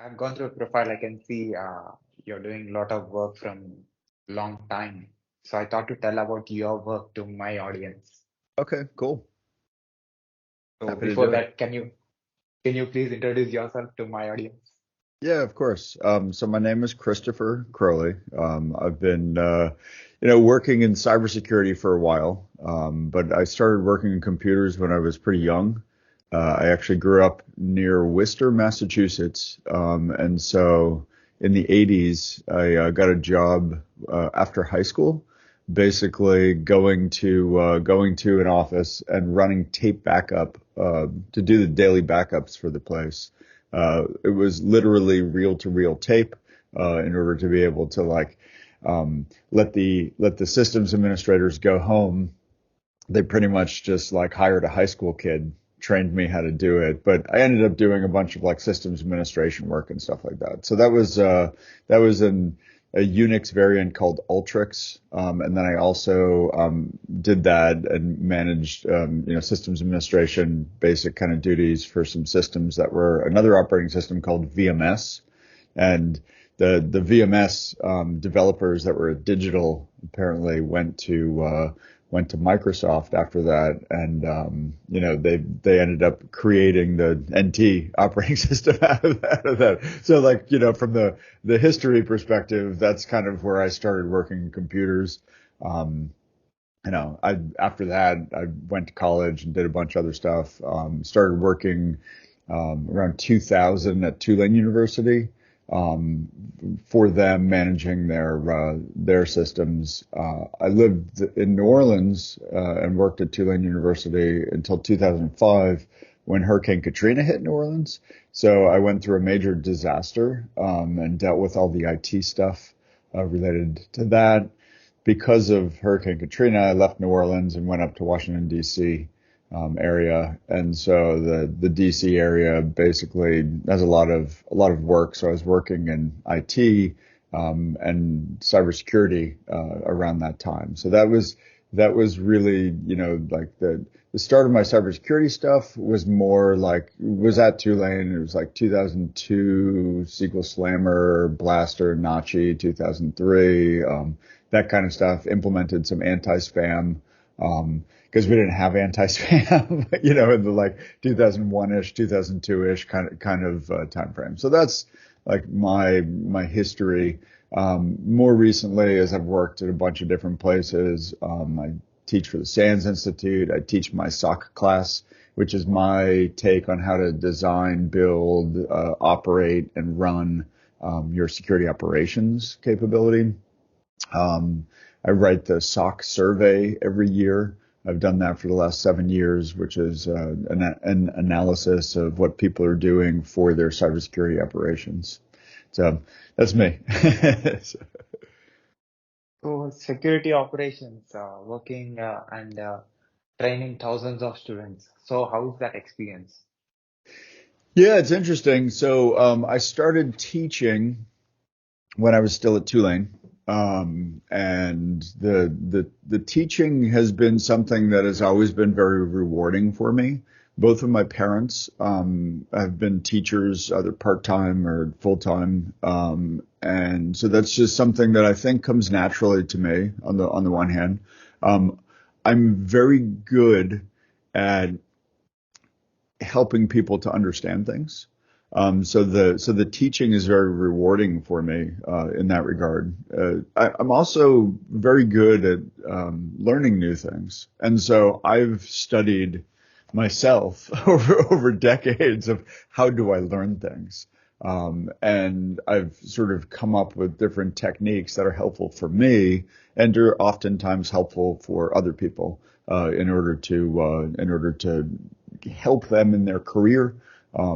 I've gone through a profile. I can see you're doing a lot of work from long time. So I thought to tell about your work to my audience. Okay, cool. So Happy to before do it. that, can you please introduce yourself to my audience? Yeah, of course. So my name is Christopher Crowley. I've been, working in cybersecurity for a while, but I started working in computers when I was pretty young. I actually grew up near Worcester, Massachusetts, and so in the 80s, I got a job after high school, basically going to an office and running tape backup to do the daily backups for the place. It was literally reel-to-reel tape in order to be able to let the systems administrators go home. They pretty much just like hired a high school kid, trained me how to do it, but I ended up doing a bunch of like systems administration work and stuff like that. So that was a Unix variant called Ultrix, and then I also did that and managed systems administration basic kind of duties for some systems that were another operating system called VMS, and the VMS developers that were at Digital apparently went to Microsoft after that, and they ended up creating the NT operating system out of that. So from the history perspective, that's kind of where I started working in computers. Um, I after that I went to college and did a bunch of other stuff. Started working around 2000 at Tulane University um, for them managing their systems. I lived in New Orleans and worked at Tulane University until 2005 when Hurricane Katrina hit New Orleans. So I went through a major disaster and dealt with all the IT stuff related to that. Because of Hurricane Katrina, I left New Orleans and went up to Washington, D.C. Area. And so the DC area basically has a lot of work. So I was working in IT and cybersecurity around that time. So that was really, like the start of my cybersecurity stuff was at Tulane. It was like 2002, SQL Slammer, Blaster, Nachi, 2003, that kind of stuff. Implemented some anti-spam, because we didn't have anti-spam, in the like 2001-ish, 2002-ish kind of time frame. So that's like my history. More recently, as I've worked at a bunch of different places, I teach for the SANS Institute. I teach my SOC class, which is my take on how to design, build, operate, and run your security operations capability. I write the SOC survey every year. I've done that for the last 7 years, which is an analysis of what people are doing for their cybersecurity operations. So that's me. So, So security operations, working and training thousands of students. So how is that experience? yeah, it's interesting. So I started teaching when I was still at Tulane. And the teaching has been something that has always been very rewarding for me. Both of my parents have been teachers, either part-time or full-time. And so that's just something that I think comes naturally to me on the one hand. Um, I'm very good at helping people to understand things. So the teaching is very rewarding for me in that regard. I'm also very good at learning new things, and so I've studied myself over decades of how do I learn things, and I've sort of come up with different techniques that are helpful for me and are oftentimes helpful for other people in order to help them in their career,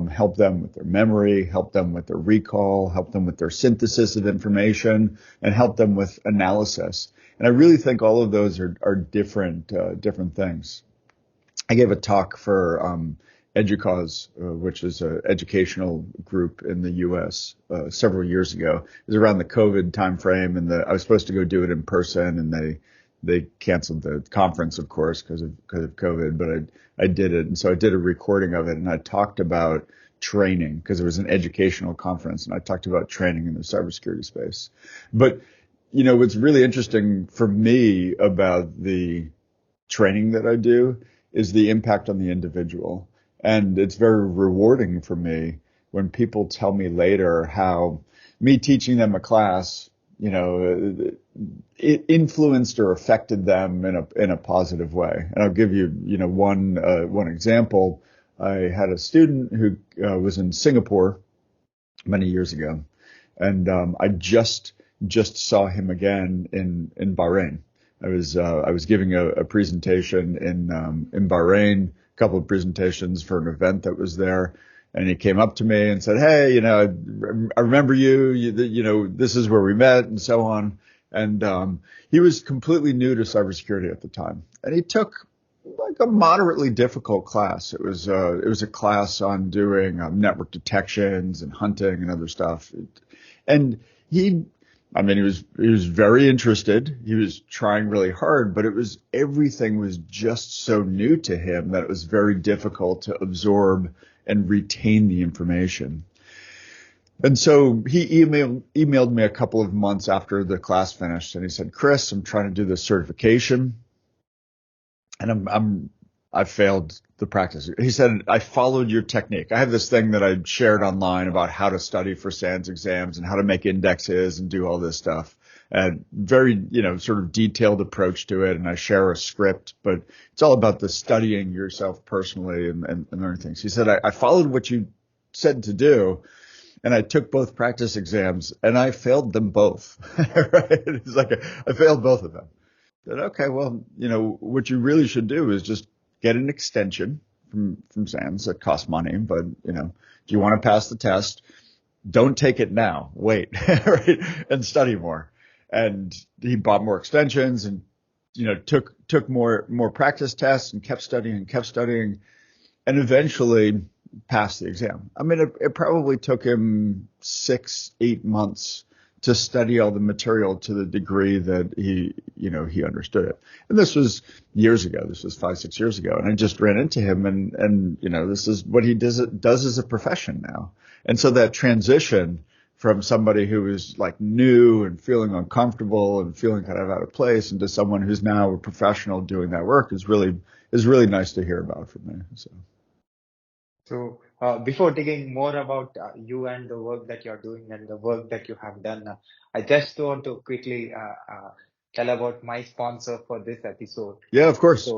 help them with their memory, help them with their recall, help them with their synthesis of information, and help them with analysis. And I really think all of those are different things. I gave a talk for Educause, which is an educational group in the U.S. Several years ago. It was around the COVID timeframe, and I was supposed to go do it in person, and they canceled the conference, of course, because of COVID. But I did it, and so I did a recording of it, and I talked about training because it was an educational conference and I talked about training in the cybersecurity space. But, what's really interesting for me about the training that I do is the impact on the individual. And it's very rewarding for me when people tell me later how me teaching them a class, it influenced or affected them in a positive way. And I'll give you, one example. I had a student who was in Singapore many years ago, and I just saw him again in Bahrain. I was giving a presentation in Bahrain, a couple of presentations for an event that was there, and he came up to me and said, "Hey, I remember you. This is where we met, and so on." And he was completely new to cybersecurity at the time, and he took like a moderately difficult class. It was a class on doing network detections and hunting and other stuff, and he was very interested. He was trying really hard, but everything was just so new to him that it was very difficult to absorb and retain the information. And so he emailed me a couple of months after the class finished, and he said, "Chris, I'm trying to do this certification, and I failed the practice." He said, "I followed your technique. I have this thing that I shared online about how to study for SANS exams and how to make indexes and do all this stuff. And very, sort of detailed approach to it. And I share a script, but it's all about the studying yourself personally and learning things." He said, I followed what you said to do, and I took both practice exams and I failed them both." Right? It's like, I failed both of them. I said, "Okay, well, what you really should do is just get an extension from SANS that costs money. But, if you want to pass the test, don't take it now. Wait, right? And study more." And he bought more extensions and, took more practice tests and kept studying and eventually passed the exam. I mean, it probably took him 6-8 months to study all the material to the degree that he understood it. And this was years ago. This was 5-6 years ago. And I just ran into him and this is what he does as a profession now. And so that transition from somebody who is like new and feeling uncomfortable and feeling kind of out of place into someone who's now a professional doing that work is really nice to hear about for me. So, before digging more about you and the work that you're doing and the work that you have done, I just want to quickly tell about my sponsor for this episode. Yeah, of course.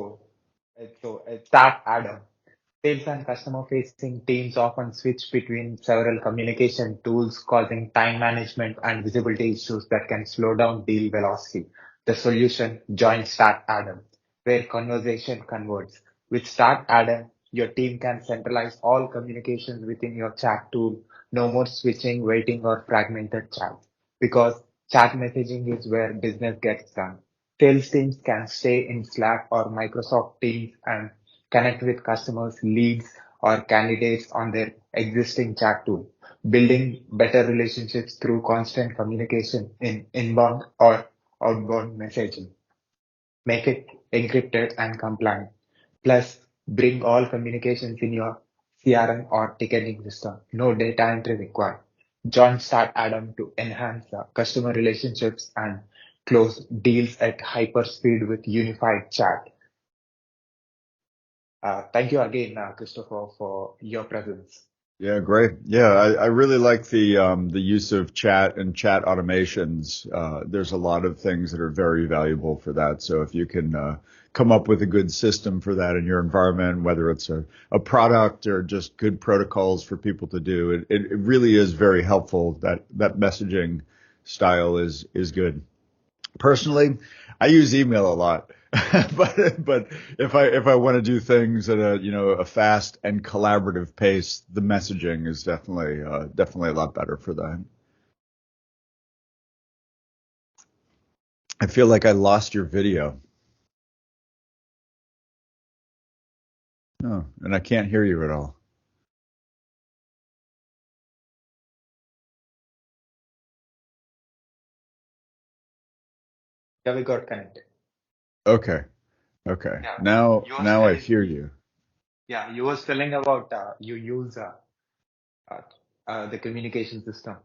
It's that Adam. Sales and customer-facing teams often switch between several communication tools, causing time management and visibility issues that can slow down deal velocity. The solution, join Start Adam, where conversation converts. With Start Adam, your team can centralize all communications within your chat tool. No more switching, waiting, or fragmented chats. Because chat messaging is where business gets done. Sales teams can stay in Slack or Microsoft Teams and connect with customers, leads, or candidates on their existing chat tool, building better relationships through constant communication in inbound or outbound messaging. Make it encrypted and compliant. Plus, bring all communications in your CRM or ticketing system. No data entry required. Join Start Adam to enhance customer relationships and close deals at hyper speed with unified chat. Thank you again, Christopher, for your presence. Yeah, great. Yeah, I really like the use of chat and chat automations. There's a lot of things that are very valuable for that. So if you can come up with a good system for that in your environment, whether it's a product or just good protocols for people to do, it really is very helpful. That messaging style is good. Personally, I use email a lot. But if I want to do things at a fast and collaborative pace, the messaging is definitely a lot better for that. I feel like I lost your video. Oh, and I can't hear you at all. Yeah, we got connected. Okay. Okay. Yeah, Now you was now I telling, hear you. yeah, you was telling about you use uh, the communication system.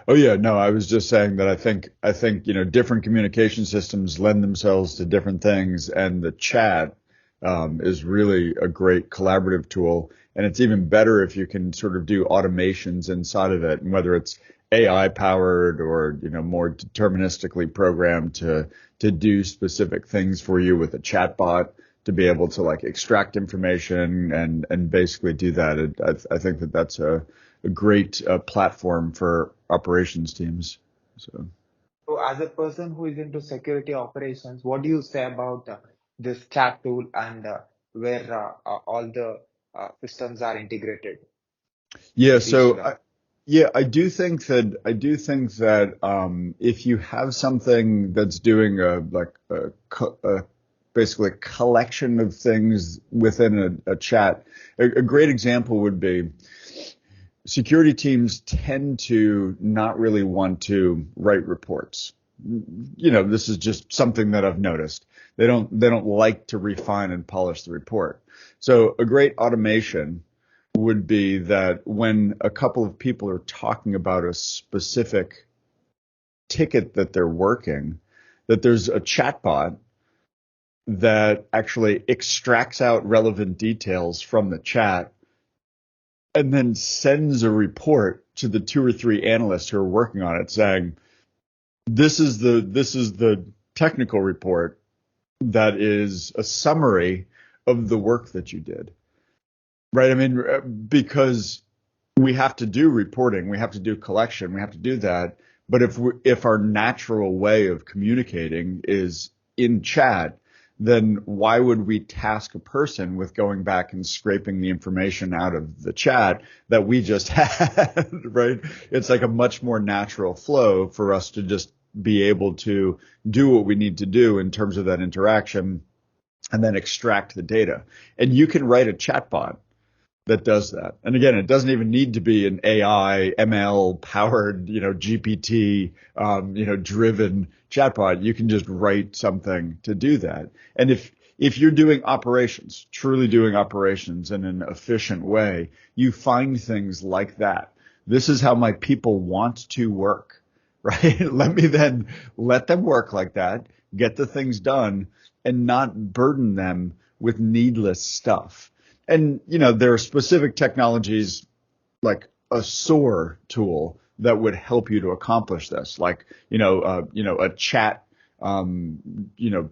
Oh yeah, no, I was just saying that I think, different communication systems lend themselves to different things, and the chat is really a great collaborative tool. And it's even better if you can sort of do automations inside of it, and whether it's AI powered or, more deterministically programmed to do specific things for you with a chatbot to be able to like extract information and basically do that. I think that that's a great platform for operations teams. So, So as a person who is into security operations, what do you say about this chat tool and where all the systems are integrated yeah, with each so other? I do think that if you have something that's doing a basically a collection of things within a chat, a great example would be security teams tend to not really want to write reports. This is just something that I've noticed. They don't like to refine and polish the report. So a great automation would be that when a couple of people are talking about a specific ticket that they're working, that there's a chatbot that actually extracts out relevant details from the chat and then sends a report to the two or three analysts who are working on it saying, this is the technical report that is a summary of the work that you did. Right? I mean, because we have to do reporting, we have to do collection, we have to do that. But if our natural way of communicating is in chat, then why would we task a person with going back and scraping the information out of the chat that we just had, right? It's like a much more natural flow for us to just be able to do what we need to do in terms of that interaction and then extract the data. And you can write a chatbot that does that. And again, it doesn't even need to be an AI, ML powered, GPT, driven chatbot. You can just write something to do that. And if you're doing operations, truly doing operations in an efficient way, you find things like that. This is how my people want to work, right? Let them work like that, get the things done and not burden them with needless stuff. And, there are specific technologies like a SOAR tool that would help you to accomplish this, like, a chat,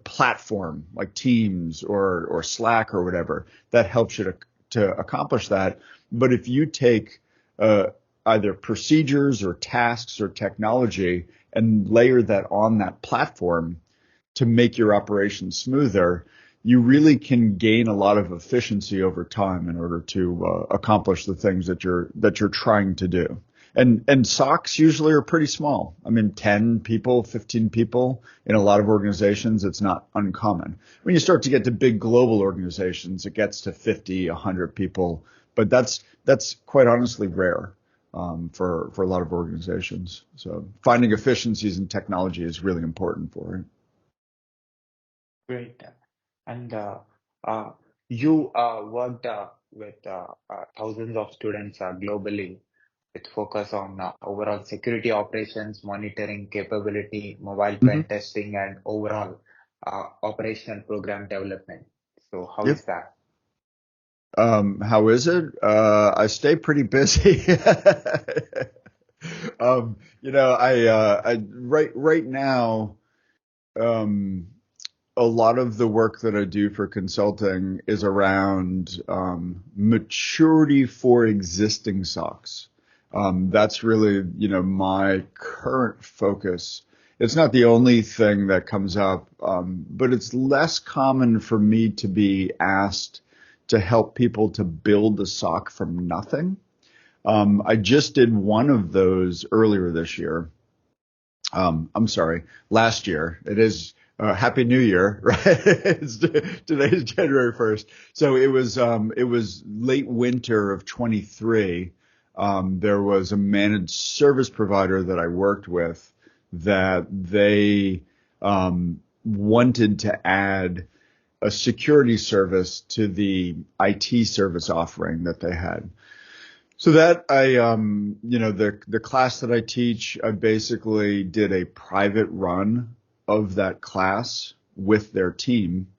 platform like Teams or Slack or whatever that helps you to accomplish that. But if you take, either procedures or tasks or technology and layer that on that platform to make your operation smoother, you really can gain a lot of efficiency over time in order to accomplish the things that you're trying to do. And SOCs usually are pretty small. I mean, 10 people, 15 people in a lot of organizations, it's not uncommon. When you start to get to big global organizations, it gets to 50, 100 people, but that's quite honestly rare for a lot of organizations. So finding efficiencies in technology is really important for it. Great. And uh, you worked with thousands of students globally with focus on overall security operations, monitoring capability, mobile pen testing, and overall operational program development. So how Yep. is that? How is it? I stay pretty busy. Right now, um, a lot of the work that I do for consulting is around maturity for existing SOCs. That's really, my current focus. It's not the only thing that comes up, but it's less common for me to be asked to help people to build a SOC from nothing. I just did one of those earlier this year. I'm sorry, last year. It is Happy New Year, right? Today's January 1st. So it was late winter of 23. There was a managed service provider that I worked with that they wanted to add a security service to the IT service offering that they had. So that the class that I teach, I basically did a private run of that class with their team.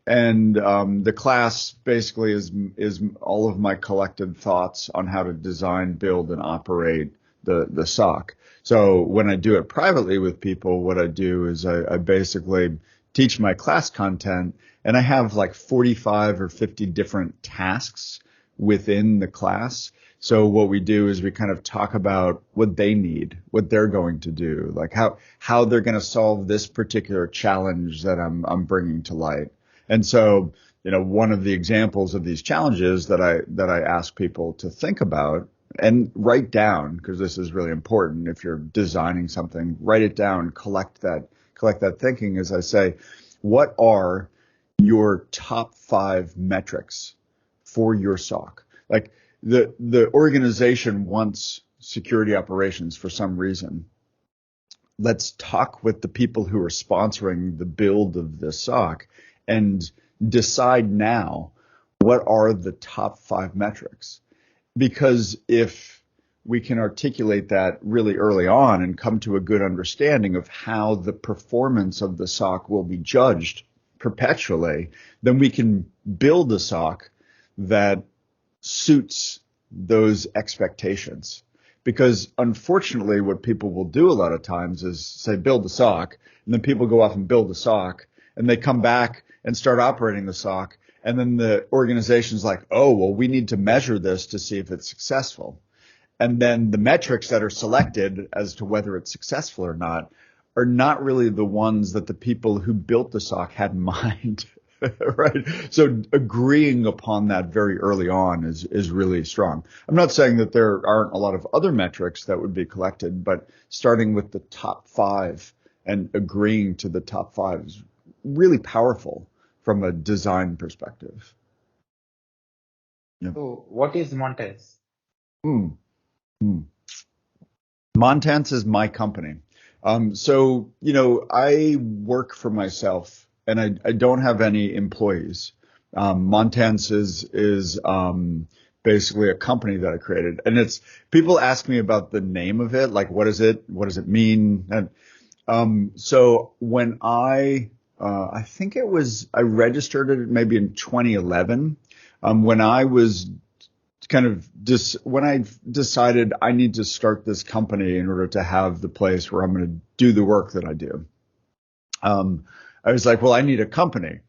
And the class basically is all of my collected thoughts on how to design, build, and operate the SOC. So when I do it privately with people, what I do is I basically teach my class content, and I have like 45 or 50 different tasks within the class. So what we do is we kind of talk about what they need, what they're going to do, like how they're going to solve this particular challenge that I'm bringing to light. And so, one of the examples of these challenges that I ask people to think about and write down, because this is really important if you're designing something, write it down, collect that thinking, as I say, what are your top 5 metrics for your SOC? Like the organization wants security operations for some reason. Let's talk with the people who are sponsoring the build of the SOC and decide now what are the top 5 metrics. Because if we can articulate that really early on and come to a good understanding of how the performance of the SOC will be judged perpetually, then we can build a SOC that suits those expectations. Because unfortunately, what people will do a lot of times is say, build the SOC, and then people go off and build the SOC, and they come back and start operating the SOC. And then the organization's like, oh, well, we need to measure this to see if it's successful. And then the metrics that are selected as to whether it's successful or not are not really the ones that the people who built the SOC had in mind. Right. So agreeing upon that very early on is really strong. I'm not saying that there aren't a lot of other metrics that would be collected, but starting with the top 5 and agreeing to the top 5 is really powerful from a design perspective. Yep. So what is Montance? Mm. Mm. Montance is my company. So, I work for myself and I don't have any employees. Montance is basically a company that I created, and people ask me about the name of it, like what does it mean? And so when I think I registered it maybe in 2011, when I was when I decided I need to start this company in order to have the place where I'm going to do the work that I do. I was like, well, I need a company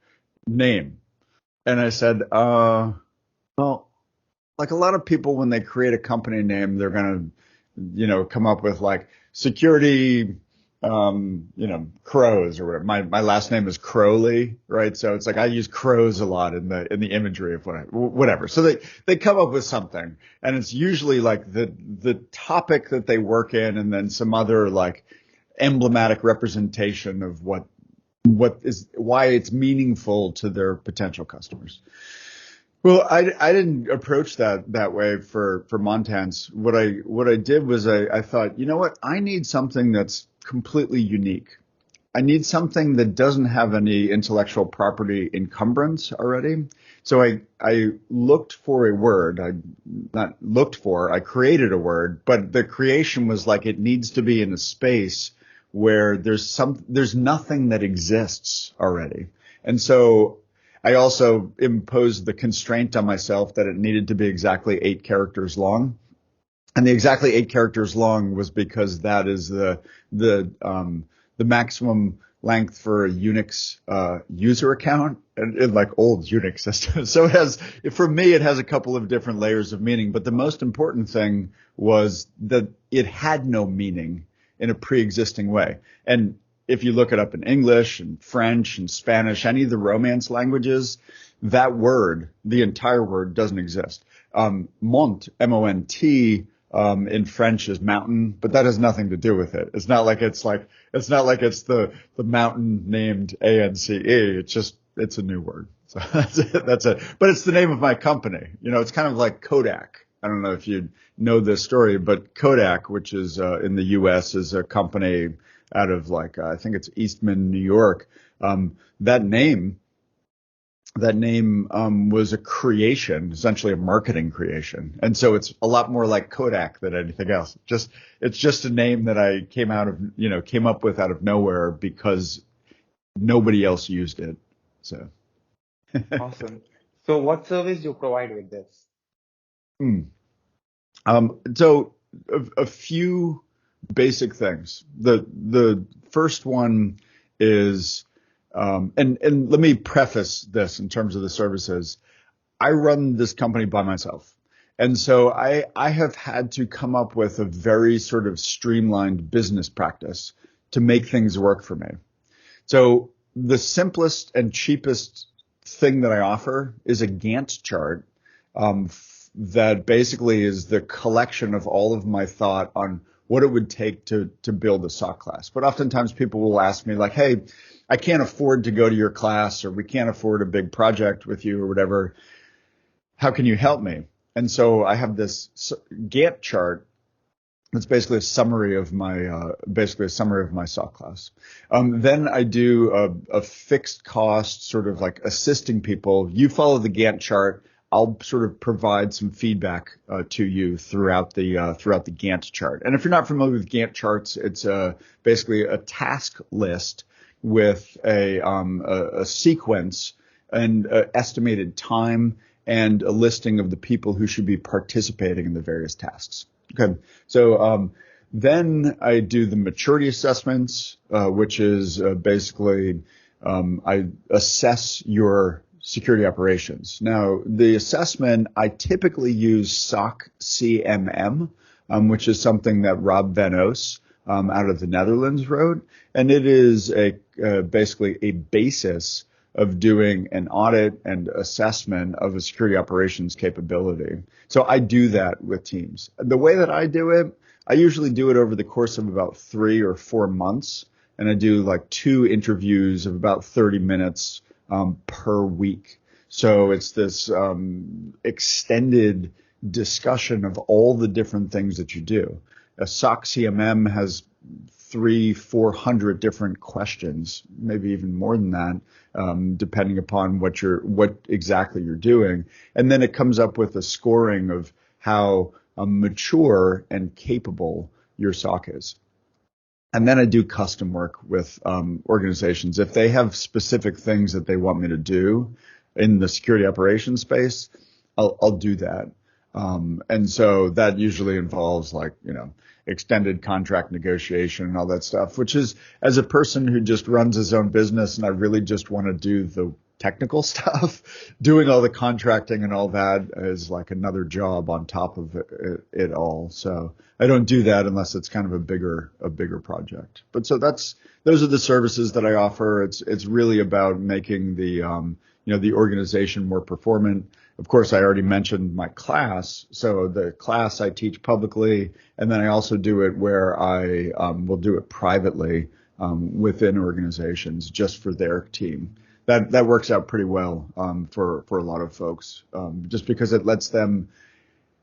name. And I said, well, like a lot of people, when they create a company name, they're going to, come up with like security, crows or whatever. My last name is Crowley, right? So it's like I use crows a lot in the imagery of whatever. So they come up with something, and it's usually like the topic that they work in, and then some other like emblematic representation of why it's meaningful to their potential customers. Well, I didn't approach that way for Montance. What I did was I thought, you know what? I need something that's completely unique. I need something that doesn't have any intellectual property encumbrance already. So I looked for a word. I created a word, but the creation was like it needs to be in a space where there's nothing that exists already. And so I also imposed the constraint on myself that it needed to be exactly 8 characters long. And the exactly 8 characters long was because that is the maximum length for a Unix user account in like old Unix systems. So for me, it has a couple of different layers of meaning. But the most important thing was that it had no meaning in a pre-existing way. And if you look it up in English and French and Spanish, any of the Romance languages, that word, the entire word, doesn't exist. Mont, M-O-N-T, in French is mountain, but that has nothing to do with it. It's not like it's the mountain named A-N-C-E. It's a new word. So that's it. But it's the name of my company. It's kind of like Kodak. I don't know if you know this story, but Kodak, which is in the U.S., is a company out of I think it's Eastman, New York. That name that name was a creation, essentially a marketing creation. And so it's a lot more like Kodak than anything else. It's just a name that I came up with out of nowhere because nobody else used it. So, Awesome. So what service you provide with this? Hmm. So a few basic things. The first one is, and let me preface this in terms of the services. I run this company by myself. And so I have had to come up with a very sort of streamlined business practice to make things work for me. So the simplest and cheapest thing that I offer is a Gantt chart that basically is the collection of all of my thought on what it would take to build a SOC class. But oftentimes people will ask me like, hey, I can't afford to go to your class, or we can't afford a big project with you or whatever. How can you help me? And so I have this Gantt chart that's basically a summary of my SOC class. Then I do a fixed cost, sort of like assisting people. You follow the Gantt chart. I'll sort of provide some feedback to you throughout the Gantt chart. And if you're not familiar with Gantt charts, it's basically a task list with a sequence and estimated time and a listing of the people who should be participating in the various tasks. Okay, so then I do the maturity assessments, which is basically I assess your security operations. Now, the assessment, I typically use SOC CMM, which is something that Rob Van Oos out of the Netherlands wrote, and it is basically a basis of doing an audit and assessment of a security operations capability. So I do that with teams. The way that I do it, I usually do it over the course of about 3 or 4 months, and I do like 2 interviews of about 30 minutes per week. So it's this extended discussion of all the different things that you do. A SOC CMM has 300-400 different questions, maybe even more than that, depending upon what exactly you're doing. And then it comes up with a scoring of how mature and capable your SOC is. And then I do custom work with organizations. If they have specific things that they want me to do in the security operations space, I'll do that. And so that usually involves extended contract negotiation and all that stuff, which is, as a person who just runs his own business and I really just want to do the technical stuff, doing all the contracting and all that is like another job on top of it all. So I don't do that unless it's kind of a bigger project. But so those are the services that I offer. It's really about making the organization more performant. Of course, I already mentioned my class. So the class I teach publicly, and then I also do it where I will do it privately within organizations just for their team. That works out pretty well for a lot of folks, just because it lets them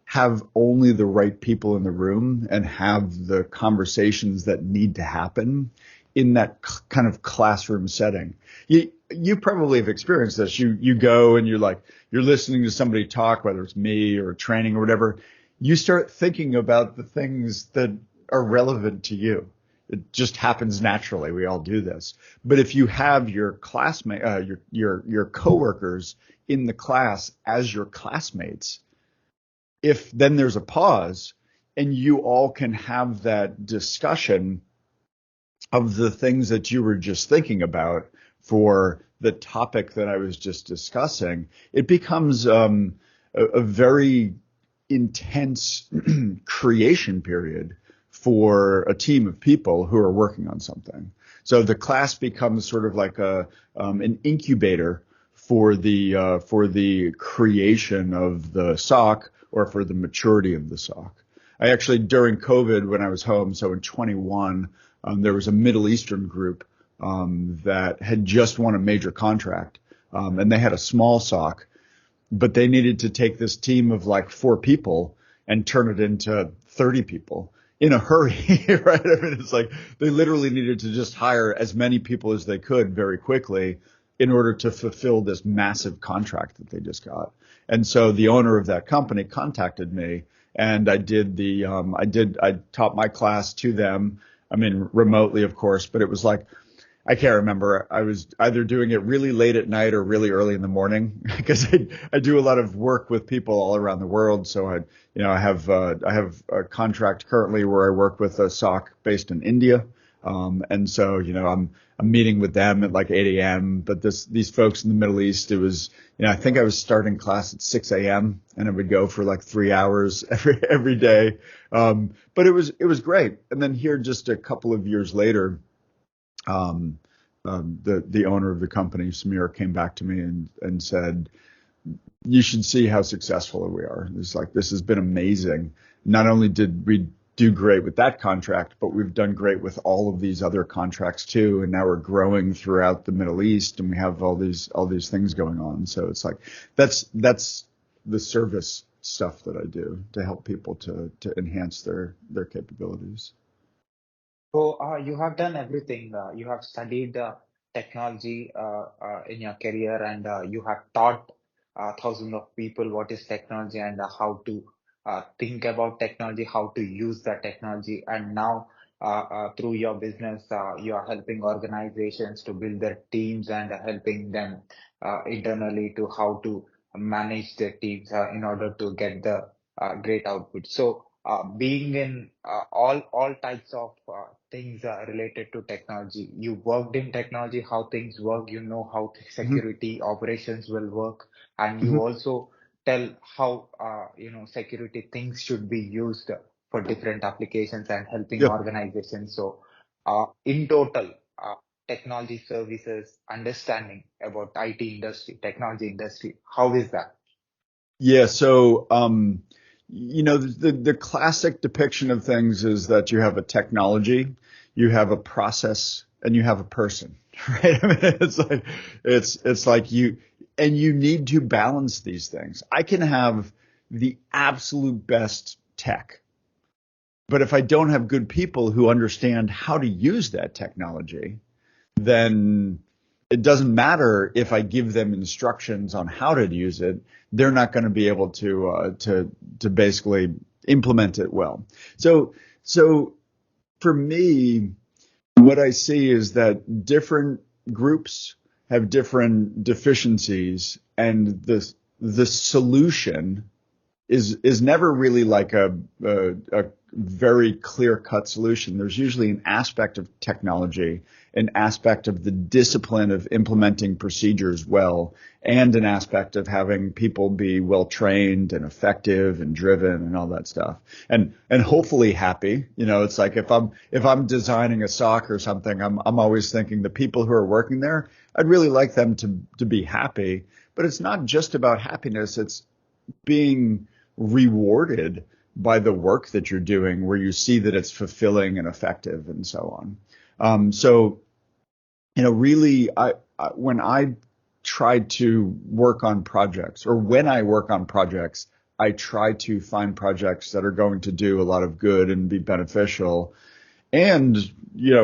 have only the right people in the room and have the conversations that need to happen in that kind of classroom setting. You probably have experienced this. You go and you're listening to somebody talk, whether it's me or training or whatever. You start thinking about the things that are relevant to you. It just happens naturally. We all do this. But if you have your classmate, your coworkers in the class as your classmates, if then there's a pause and you all can have that discussion of the things that you were just thinking about for the topic that I was just discussing, it becomes a very intense creation period for a team of people who are working on something. So the class becomes sort of like an incubator for the creation of the SOC or for the maturity of the SOC. I actually, during COVID, when I was home, so in 21, there was a Middle Eastern group that had just won a major contract, and they had a small SOC, but they needed to take this team of like 4 people and turn it into 30 people in a hurry, right? I mean, it's like they literally needed to just hire as many people as they could very quickly in order to fulfill this massive contract that they just got. And so the owner of that company contacted me, and I taught my class to them. I mean, remotely, of course, but it was like, I can't remember. I was either doing it really late at night or really early in the morning because I do a lot of work with people all around the world. So I have a contract currently where I work with a SOC based in India. And so, I'm meeting with them at like 8 a.m. But these folks in the Middle East, it was, I think I was starting class at 6 a.m. and it would go for like 3 hours every day. But it was great. And then here, just a couple of years later, the owner of the company, Samir, came back to me and said, you should see how successful we are. It's like, this has been amazing. Not only did we do great with that contract, but we've done great with all of these other contracts too. And now we're growing throughout the Middle East and we have all these things going on. So it's like, that's the service stuff that I do to help people to enhance their capabilities. So you have done everything. You have studied technology in your career, and you have taught thousands of people what is technology and how to think about technology, how to use the technology. And now, through your business, you are helping organizations to build their teams and helping them internally to how to manage their teams in order to get the great output. So being in all types of things related to technology. You worked in technology, how things work, you know how security operations will work, and you Mm-hmm. also tell how security things should be used for different applications and helping Yeah. organizations. So in total, technology services, understanding about IT industry, technology industry, how is that? Yeah. So, the classic depiction of things is that you have a technology, you have a process, and you have a person, right? I mean, it's like you need to balance these things. I can have the absolute best tech, but if I don't have good people who understand how to use that technology, then it doesn't matter if I give them instructions on how to use it. They're not going to be able to basically implement it well. So for me, what I see is that different groups have different deficiencies, and the solution is never really like a very clear-cut solution. There's usually an aspect of technology, an aspect of the discipline of implementing procedures well, and an aspect of having people be well trained and effective and driven and all that stuff. And hopefully happy. It's like if I'm designing a SOC or something, I'm always thinking the people who are working there, I'd really like them to be happy. But it's not just about happiness, it's being rewarded by the work that you're doing, where you see that it's fulfilling and effective and so on. Really, when I try to work on projects, or when I work on projects, I try to find projects that are going to do a lot of good and be beneficial, and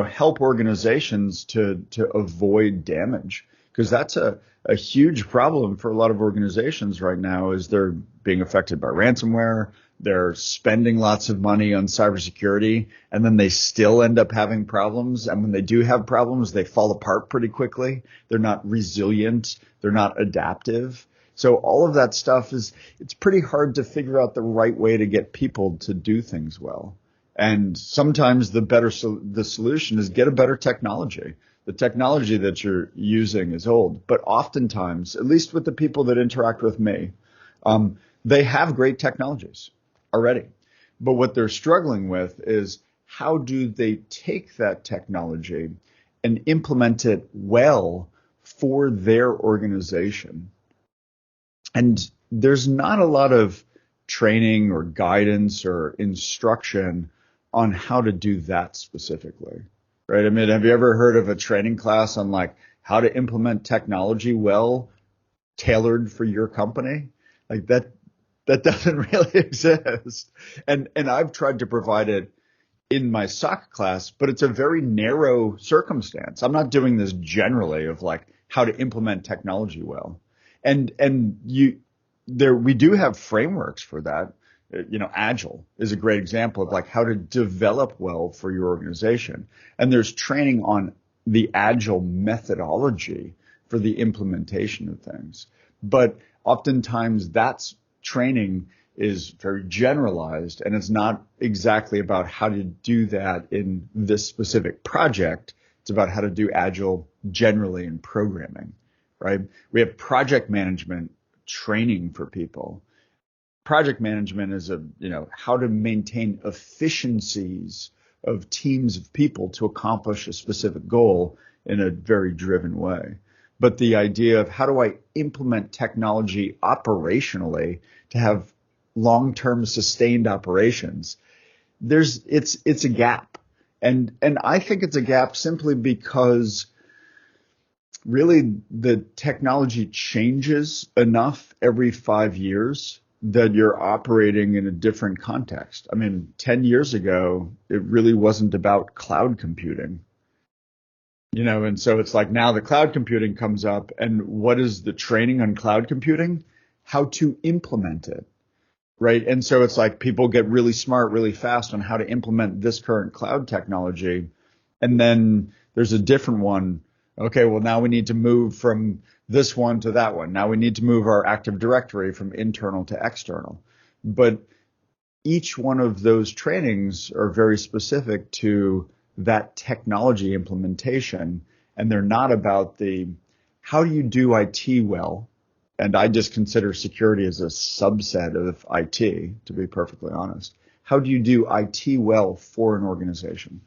help organizations to avoid damage, because that's a huge problem for a lot of organizations right now. Is they're being affected by ransomware, they're spending lots of money on cybersecurity, and then they still end up having problems. And when they do have problems, they fall apart pretty quickly. They're not resilient, they're not adaptive. So all of that stuff it's pretty hard to figure out the right way to get people to do things well. And sometimes the solution is get a better technology. The technology that you're using is old, but oftentimes, at least with the people that interact with me, they have great technologies already. But what they're struggling with is, how do they take that technology and implement it well for their organization? And there's not a lot of training or guidance or instruction on how to do that specifically, right? I mean, have you ever heard of a training class on like how to implement technology well, tailored for your company? Like that doesn't really exist. And I've tried to provide it in my SOC class, but it's a very narrow circumstance. I'm not doing this generally of like how to implement technology well. And we do have frameworks for that. Agile is a great example of like how to develop well for your organization. And there's training on the agile methodology for the implementation of things. But oftentimes that's training is very generalized, and it's not exactly about how to do that in this specific project. It's about how to do agile generally in programming, right? We have project management training for people. Project management is how to maintain efficiencies of teams of people to accomplish a specific goal in a very driven way. But the idea of how do I implement technology operationally to have long-term sustained operations, it's a gap. And I think it's a gap simply because really the technology changes enough every 5 years that you're operating in a different context. I mean, 10 years ago, it really wasn't about cloud computing. And so it's like now the cloud computing comes up, and what is the training on cloud computing? How to implement it, right? And so it's like people get really smart really fast on how to implement this current cloud technology. And then there's a different one. Okay, well, now we need to move from this one to that one. Now we need to move our Active Directory from internal to external. But each one of those trainings are very specific to that technology implementation, and they're not about how do you do IT well. And I just consider security as a subset of IT, to be perfectly honest. How do you do IT well for an organization?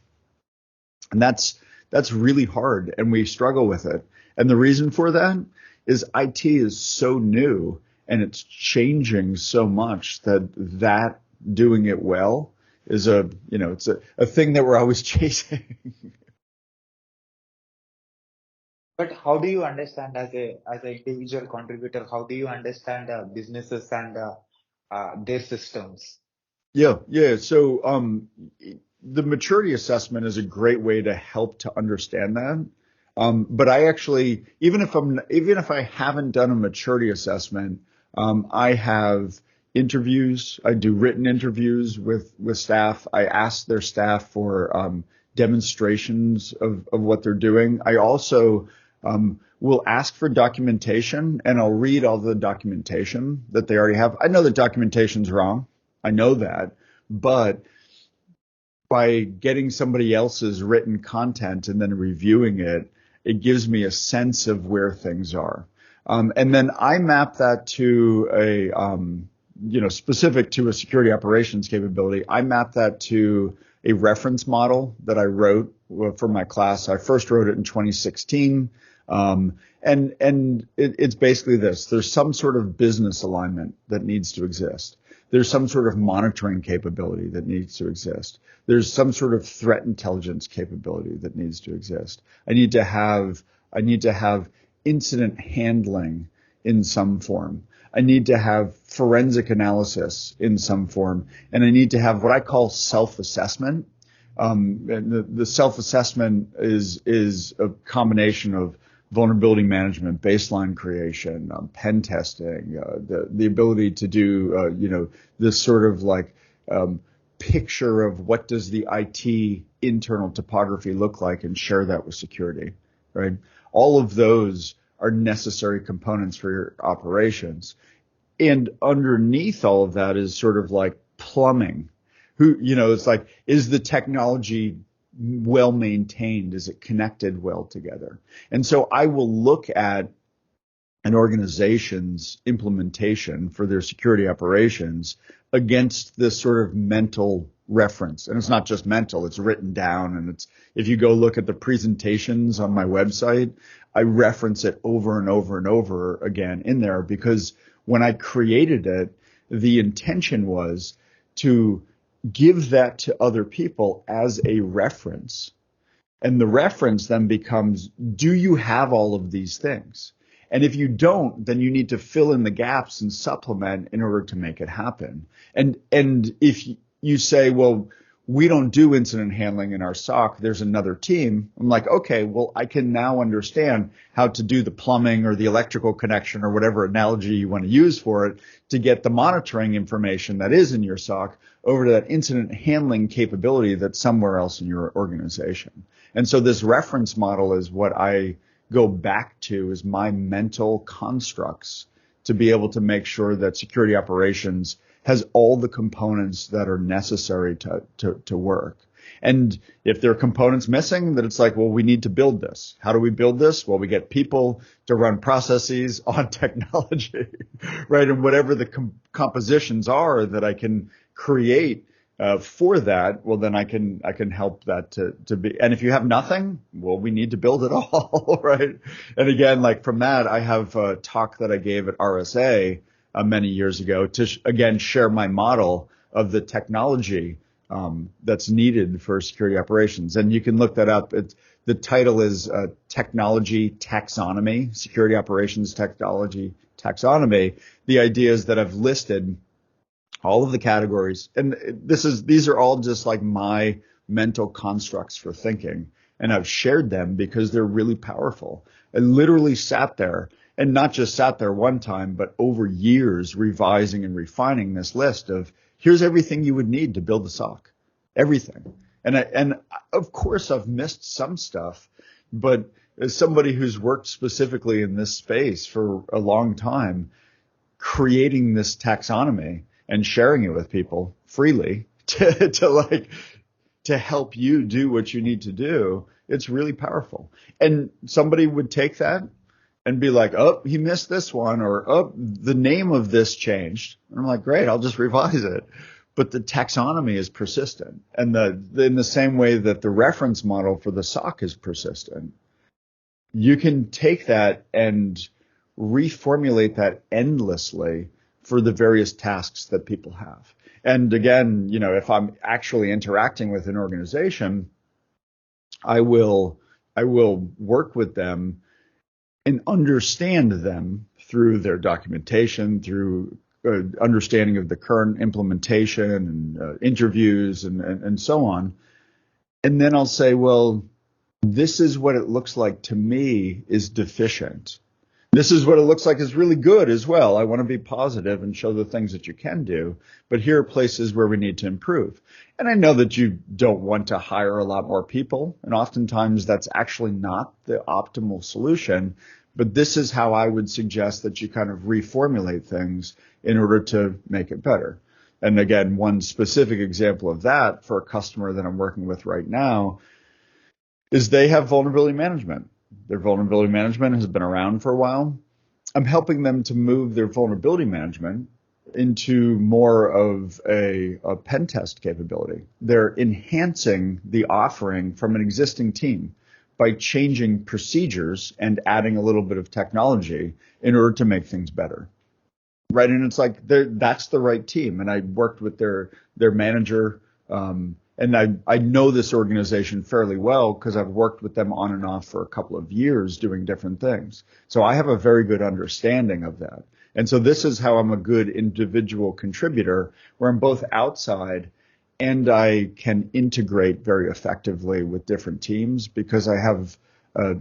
And that's really hard, and we struggle with it. And the reason for that is IT is so new and it's changing so much that doing it well is it's a thing that we're always chasing. But how do you understand as an individual contributor? How do you understand businesses and their systems? Yeah. So the maturity assessment is a great way to help to understand that. But I actually, even if I haven't done a maturity assessment, I have interviews. I do written interviews with staff. I ask their staff for demonstrations of what they're doing. I also will ask for documentation, and I'll read all the documentation that they already have. I know that documentation's wrong. I know that, but by getting somebody else's written content and then reviewing it, it gives me a sense of where things are. And then I map that to specific to a security operations capability. I map that to a reference model that I wrote for my class. I first wrote it in 2016. And it's basically this. There's some sort of business alignment that needs to exist. There's some sort of monitoring capability that needs to exist. There's some sort of threat intelligence capability that needs to exist. I need to have incident handling in some form. I need to have forensic analysis in some form. And I need to have what I call self-assessment. And the self-assessment is a combination of vulnerability management, baseline creation, pen testing, the ability to do, this sort of like picture of what does the IT internal topography look like and share that with security, right? All of those are necessary components for your operations. And underneath all of that is sort of like plumbing. It's like, is the technology well maintained? Is it connected well together? And so I will look at an organization's implementation for their security operations against this sort of mental reference. And it's not just mental, it's written down. And if you go look at the presentations on my website, I reference it over and over and over again in there, because when I created it, the intention was to give that to other people as a reference. And the reference then becomes, do you have all of these things? And if you don't, then you need to fill in the gaps and supplement in order to make it happen. And if you say, well, we don't do incident handling in our SOC. There's another team. I'm like, okay, well, I can now understand how to do the plumbing or the electrical connection or whatever analogy you want to use for it to get the monitoring information that is in your SOC over to that incident handling capability that's somewhere else in your organization. And so this reference model is what I go back to as my mental constructs to be able to make sure that security operations has all the components that are necessary to work. And if there are components missing, that it's like, well, we need to build this. How do we build this? Well, we get people to run processes on technology, right? And whatever the compositions are that I can create for that, well, then I can help that to be. And if you have nothing, well, we need to build it all, right? And again, like from that, I have a talk that I gave at RSA many years ago to again share my model of the technology that's needed for security operations. And you can look that up. The title is Technology Taxonomy, Security Operations Technology Taxonomy. The idea is that I've listed all of the categories, and these are all just like my mental constructs for thinking, and I've shared them because they're really powerful. I literally sat there, and not just sat there one time, but over years revising and refining this list of here's everything you would need to build a SOC, everything. And of course I've missed some stuff, but as somebody who's worked specifically in this space for a long time, creating this taxonomy and sharing it with people freely to help you do what you need to do, it's really powerful. And somebody would take that and be like, oh, he missed this one, or oh, the name of this changed. And I'm like, great, I'll just revise it. But the taxonomy is persistent. And in the same way that the reference model for the SOC is persistent, you can take that and reformulate that endlessly for the various tasks that people have. And again, if I'm actually interacting with an organization, I will work with them and understand them through their documentation, through understanding of the current implementation and interviews and so on. And then I'll say, well, this is what it looks like to me is deficient. This is what it looks like is really good as well. I want to be positive and show the things that you can do, but here are places where we need to improve. And I know that you don't want to hire a lot more people, and oftentimes that's actually not the optimal solution, but this is how I would suggest that you kind of reformulate things in order to make it better. And again, one specific example of that for a customer that I'm working with right now is they have vulnerability management. Their vulnerability management has been around for a while. I'm helping them to move their vulnerability management into more of a pen test capability. They're enhancing the offering from an existing team by changing procedures and adding a little bit of technology in order to make things better. Right. And it's like that's the right team. And I worked with their manager. And I know this organization fairly well because I've worked with them on and off for a couple of years doing different things. So I have a very good understanding of that. And so this is how I'm a good individual contributor, where I'm both outside and I can integrate very effectively with different teams because I have a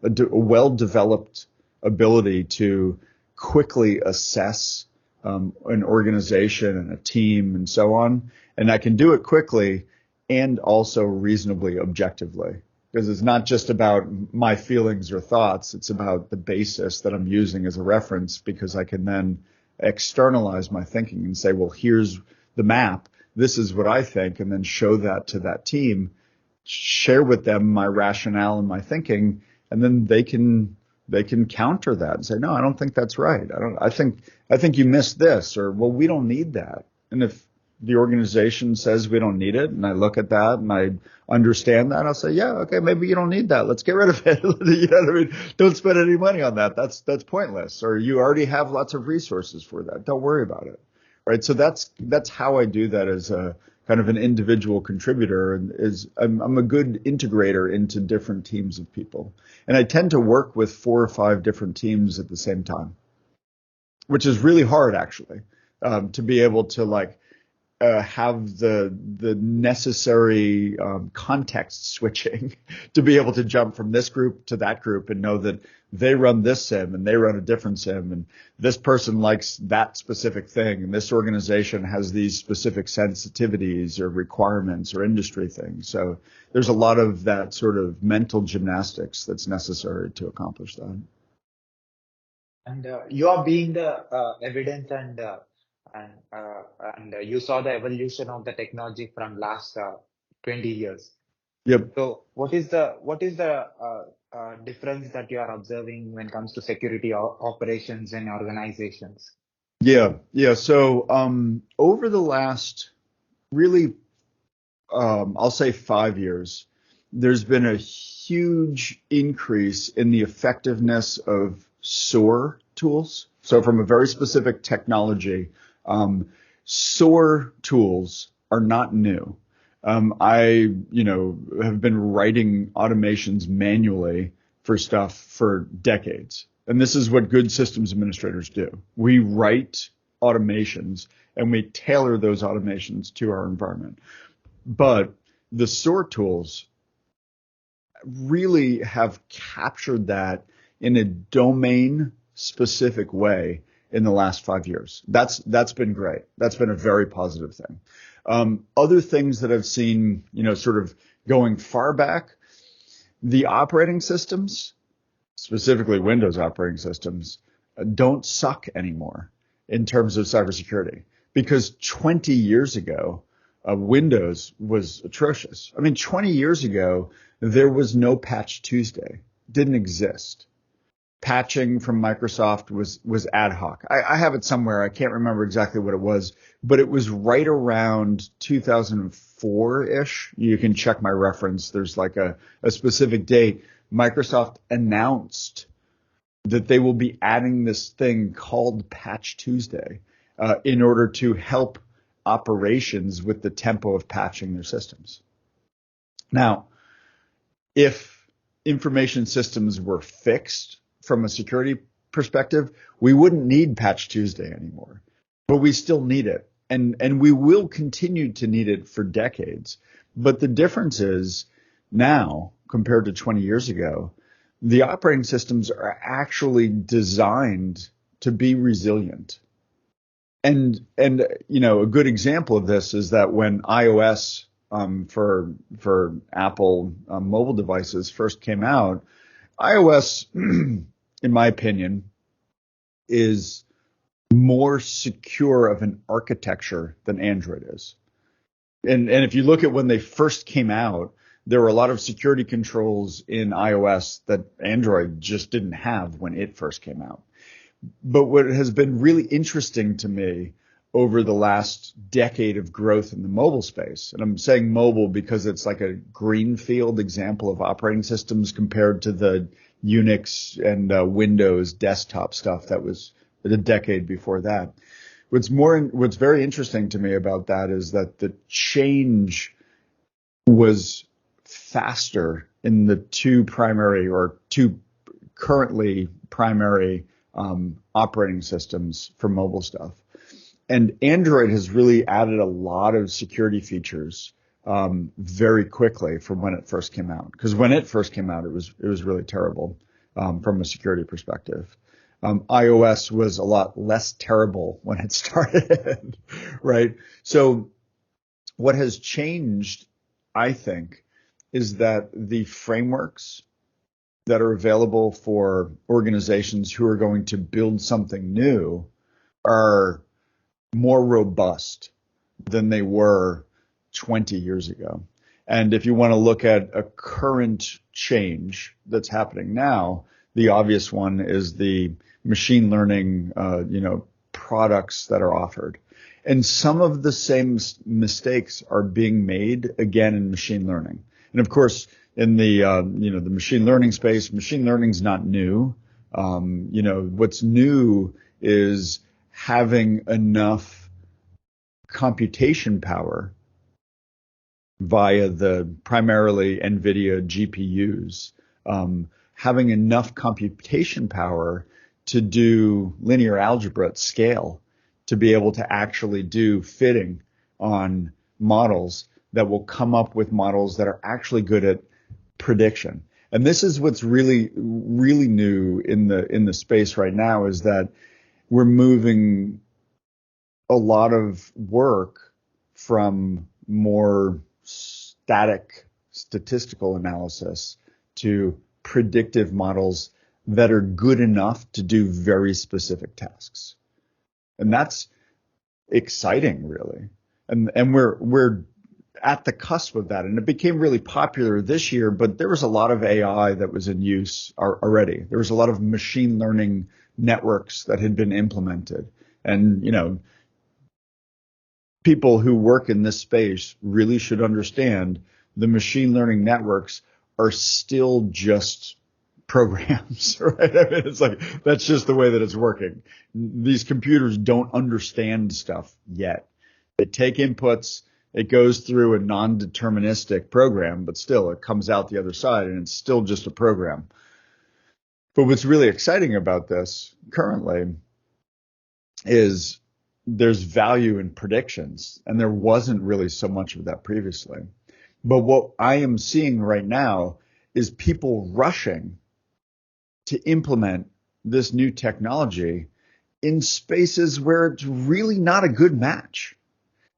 well-developed ability to quickly assess an organization and a team and so on. And I can do it quickly and also reasonably objectively, because it's not just about my feelings or thoughts. It's about the basis that I'm using as a reference, because I can then externalize my thinking and say, well, here's the map. This is what I think, and then show that to that team, share with them my rationale and my thinking, and then they can counter that and say, no, I don't think that's right. I think you missed this, or, well, we don't need that. And if the organization says we don't need it, and I look at that and I understand that, I'll say, yeah, okay, maybe you don't need that. Let's get rid of it. You know what I mean? Don't spend any money on that. That's pointless. Or you already have lots of resources for that. Don't worry about it. Right. So that's how I do that as a kind of an individual contributor, and I'm a good integrator into different teams of people. And I tend to work with 4 or 5 different teams at the same time, which is really hard actually, to be able to have the necessary context switching to be able to jump from this group to that group and know that they run this sim and they run a different sim and this person likes that specific thing and this organization has these specific sensitivities or requirements or industry things. So there's a lot of that sort of mental gymnastics that's necessary to accomplish that. And you are being the evidence and you saw the evolution of the technology from last 20 years. Yep. So what is the difference that you are observing when it comes to security operations in organizations? Yeah. So over the last really, I'll say 5 years, there's been a huge increase in the effectiveness of SOAR tools. So from a very specific technology, SOAR tools are not new. I have been writing automations manually for stuff for decades. And this is what good systems administrators do. We write automations and we tailor those automations to our environment. But the SOAR tools really have captured that in a domain specific way in the last 5 years. That's been great. That's been a very positive thing. Other things that I've seen, sort of going far back, the operating systems, specifically Windows operating systems, don't suck anymore in terms of cybersecurity because 20 years ago, Windows was atrocious. I mean, 20 years ago, there was no Patch Tuesday. Didn't exist. Patching from Microsoft was ad hoc. I have it somewhere. I can't remember exactly what it was, but it was right around 2004-ish. You can check my reference. There's like a specific date. Microsoft announced that they will be adding this thing called Patch Tuesday in order to help operations with the tempo of patching their systems. Now, if information systems were fixed from a security perspective, we wouldn't need Patch Tuesday anymore, but we still need it. And we will continue to need it for decades. But the difference is now compared to 20 years ago, the operating systems are actually designed to be resilient. And a good example of this is that when iOS for Apple mobile devices first came out, iOS, in my opinion, is more secure of an architecture than Android is. And if you look at when they first came out, there were a lot of security controls in iOS that Android just didn't have when it first came out. But what has been really interesting to me over the last decade of growth in the mobile space, and I'm saying mobile because it's like a greenfield example of operating systems compared to the Unix and Windows desktop stuff that was a decade before that. What's very interesting to me about that is that the change was faster in the two currently primary operating systems for mobile stuff. And Android has really added a lot of security features very quickly from when it first came out. Because when it first came out, it was really terrible from a security perspective. iOS was a lot less terrible when it started, right? So what has changed, I think, is that the frameworks that are available for organizations who are going to build something new are more robust than they were 20 years ago. And if you want to look at a current change that's happening now, the obvious one is the machine learning, products that are offered. And some of the same mistakes are being made again in machine learning. And of course, in the the machine learning space, machine learning's not new. What's new is having enough computation power via the primarily NVIDIA GPUs, having enough computation power to do linear algebra at scale to be able to actually do fitting on models that will come up with models that are actually good at prediction. And this is what's really, really new in the space right now, is that we're moving a lot of work from more static statistical analysis to predictive models that are good enough to do very specific tasks. And that's exciting, really. And we're at the cusp of that. And it became really popular this year, but there was a lot of AI that was in use already. There was a lot of machine learning networks that had been implemented. And, people who work in this space really should understand the machine learning networks are still just programs, right? I mean, it's like, that's just the way that it's working. These computers don't understand stuff yet. They take inputs, it goes through a non-deterministic program, but still it comes out the other side and it's still just a program. But what's really exciting about this currently is there's value in predictions, and there wasn't really so much of that previously. But what I am seeing right now is people rushing to implement this new technology in spaces where it's really not a good match.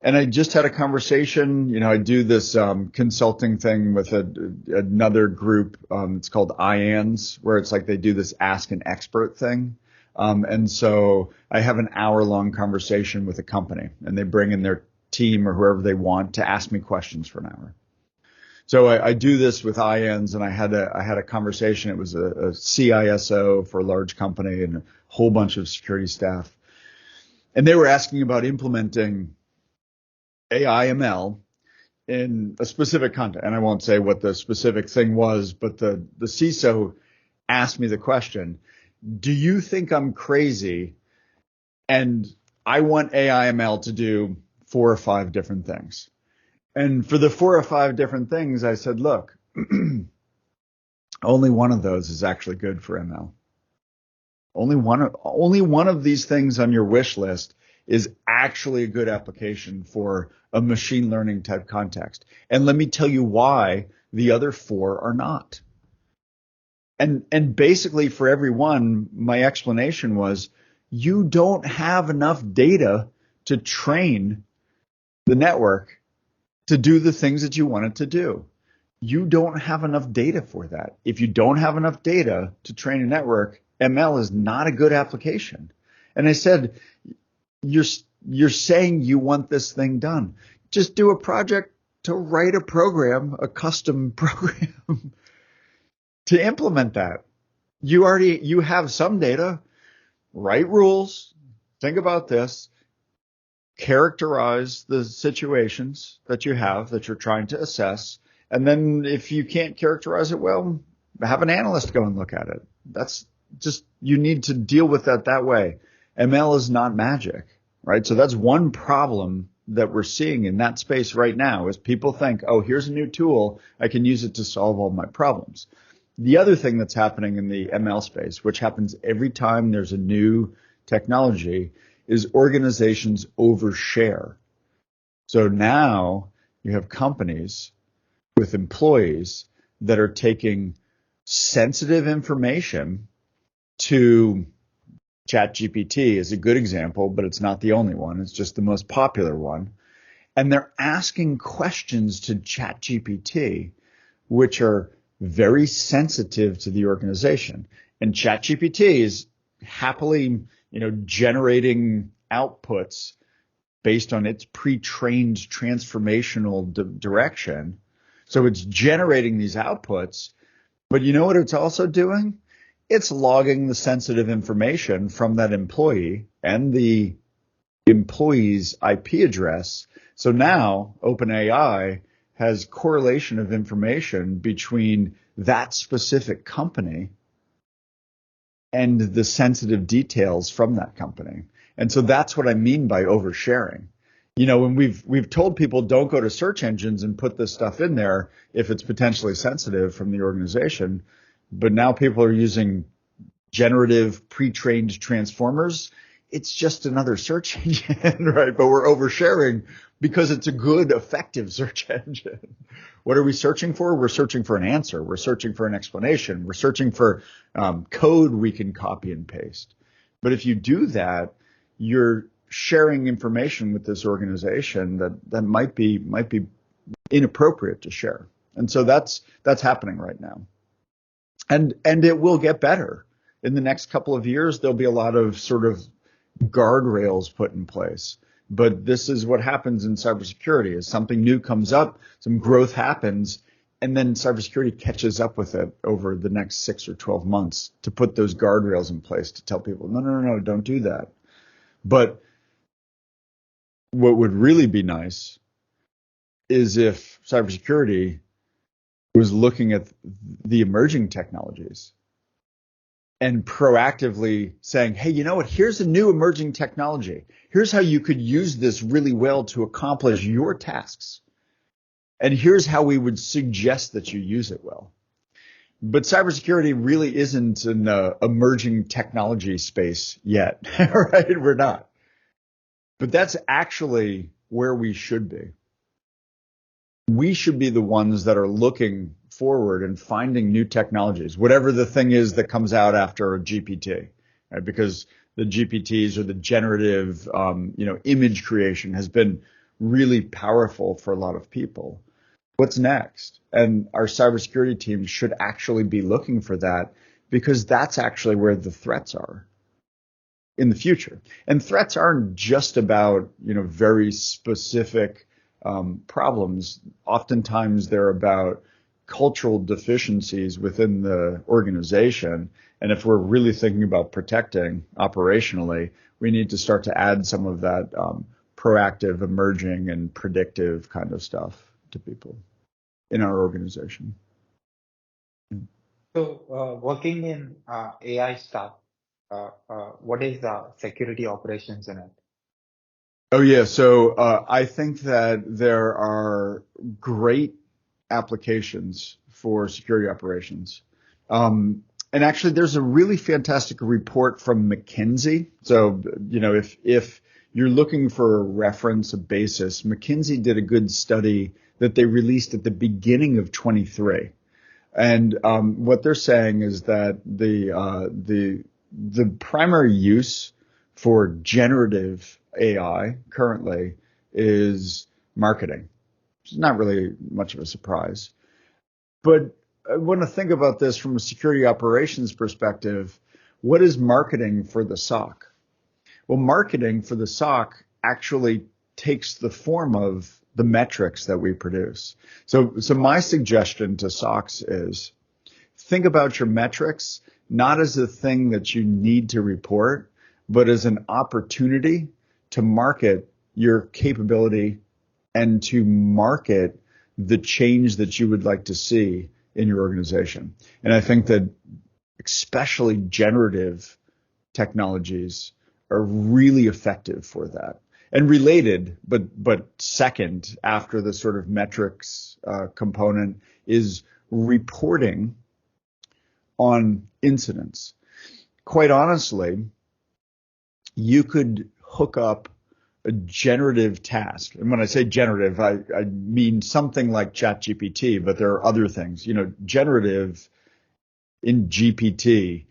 And I just had a conversation, I do this consulting thing with another group. It's called IANS, where it's like they do this ask an expert thing. And so I have an hour-long conversation with a company, and they bring in their team or whoever they want to ask me questions for an hour. So I do this with IANS, and I had a conversation. It was a CISO for a large company and a whole bunch of security staff. And they were asking about implementing AI ML in a specific context. And I won't say what the specific thing was, but the CISO asked me the question, do you think I'm crazy and I want AI ML to do 4 or 5 different things? And for the 4 or 5 different things, I said, look, only one of those is actually good for ML. Only one of these things on your wish list is actually a good application for a machine learning type context. And let me tell you why the other 4 are not. And basically for everyone, my explanation was, you don't have enough data to train the network to do the things that you want it to do. You don't have enough data for that. If you don't have enough data to train a network, ML is not a good application. And I said, you're saying you want this thing done. Just do a project to write a program, a custom program to implement that. You have some data, write rules, think about this, characterize the situations that you have that you're trying to assess. And then if you can't characterize it well, have an analyst go and look at it. That's just, you need to deal with that way. ML is not magic, right? So that's one problem that we're seeing in that space right now is people think, oh, here's a new tool. I can use it to solve all my problems. The other thing that's happening in the ML space, which happens every time there's a new technology, is organizations overshare. So now you have companies with employees that are taking sensitive information to ChatGPT is a good example, but it's not the only one. It's just the most popular one. And they're asking questions to ChatGPT, which are very sensitive to the organization. And ChatGPT is happily, generating outputs based on its pre-trained transformational direction. So it's generating these outputs, but you know what it's also doing? It's logging the sensitive information from that employee and the employee's IP address. So now OpenAI has correlation of information between that specific company and the sensitive details from that company. And so that's what I mean by oversharing. When we've told people don't go to search engines and put this stuff in there if it's potentially sensitive from the organization, but now people are using generative pre-trained transformers it's just another search engine, right? But we're oversharing because it's a good, effective search engine. What are we searching for? We're searching for an answer. We're searching for an explanation. We're searching for code we can copy and paste. But if you do that, you're sharing information with this organization that might be inappropriate to share. And so that's happening right now. And it will get better. In the next couple of years, there'll be a lot of sort of guardrails put in place. But this is what happens in cybersecurity. As something new comes up, some growth happens, and then cybersecurity catches up with it over the next 6 or 12 months to put those guardrails in place to tell people, no, don't do that. But what would really be nice is if cybersecurity was looking at the emerging technologies and proactively saying, hey, you know what? Here's a new emerging technology. Here's how you could use this really well to accomplish your tasks. And here's how we would suggest that you use it well. But cybersecurity really isn't an emerging technology space yet, right? We're not. But that's actually where we should be. We should be the ones that are looking forward and finding new technologies, whatever the thing is that comes out after a GPT, right? Because the GPTs or the generative, image creation has been really powerful for a lot of people. What's next? And our cybersecurity team should actually be looking for that because that's actually where the threats are in the future. And threats aren't just about, very specific problems. Oftentimes they're about cultural deficiencies within the organization. And if we're really thinking about protecting operationally, we need to start to add some of that proactive, emerging, and predictive kind of stuff to people in our organization. So, working in AI stuff, what is the security operations in it? Oh, yeah. So I think that there are great applications for security operations. And actually, there's a really fantastic report from McKinsey. So, if you're looking for a reference, a basis, McKinsey did a good study that they released at the beginning of 23. And what they're saying is that the primary use for generative AI currently is marketing. It's not really much of a surprise. But I want to think about this from a security operations perspective. What is marketing for the SOC? Well, marketing for the SOC actually takes the form of the metrics that we produce. So my suggestion to SOCs is think about your metrics not as a thing that you need to report, but as an opportunity to market your capability and to market the change that you would like to see in your organization. And I think that especially generative technologies are really effective for that. And related, but second after the sort of metrics component is reporting on incidents. Quite honestly, you could hook up a generative task. And when I say generative, I mean something like ChatGPT, but there are other things. Generative in GPT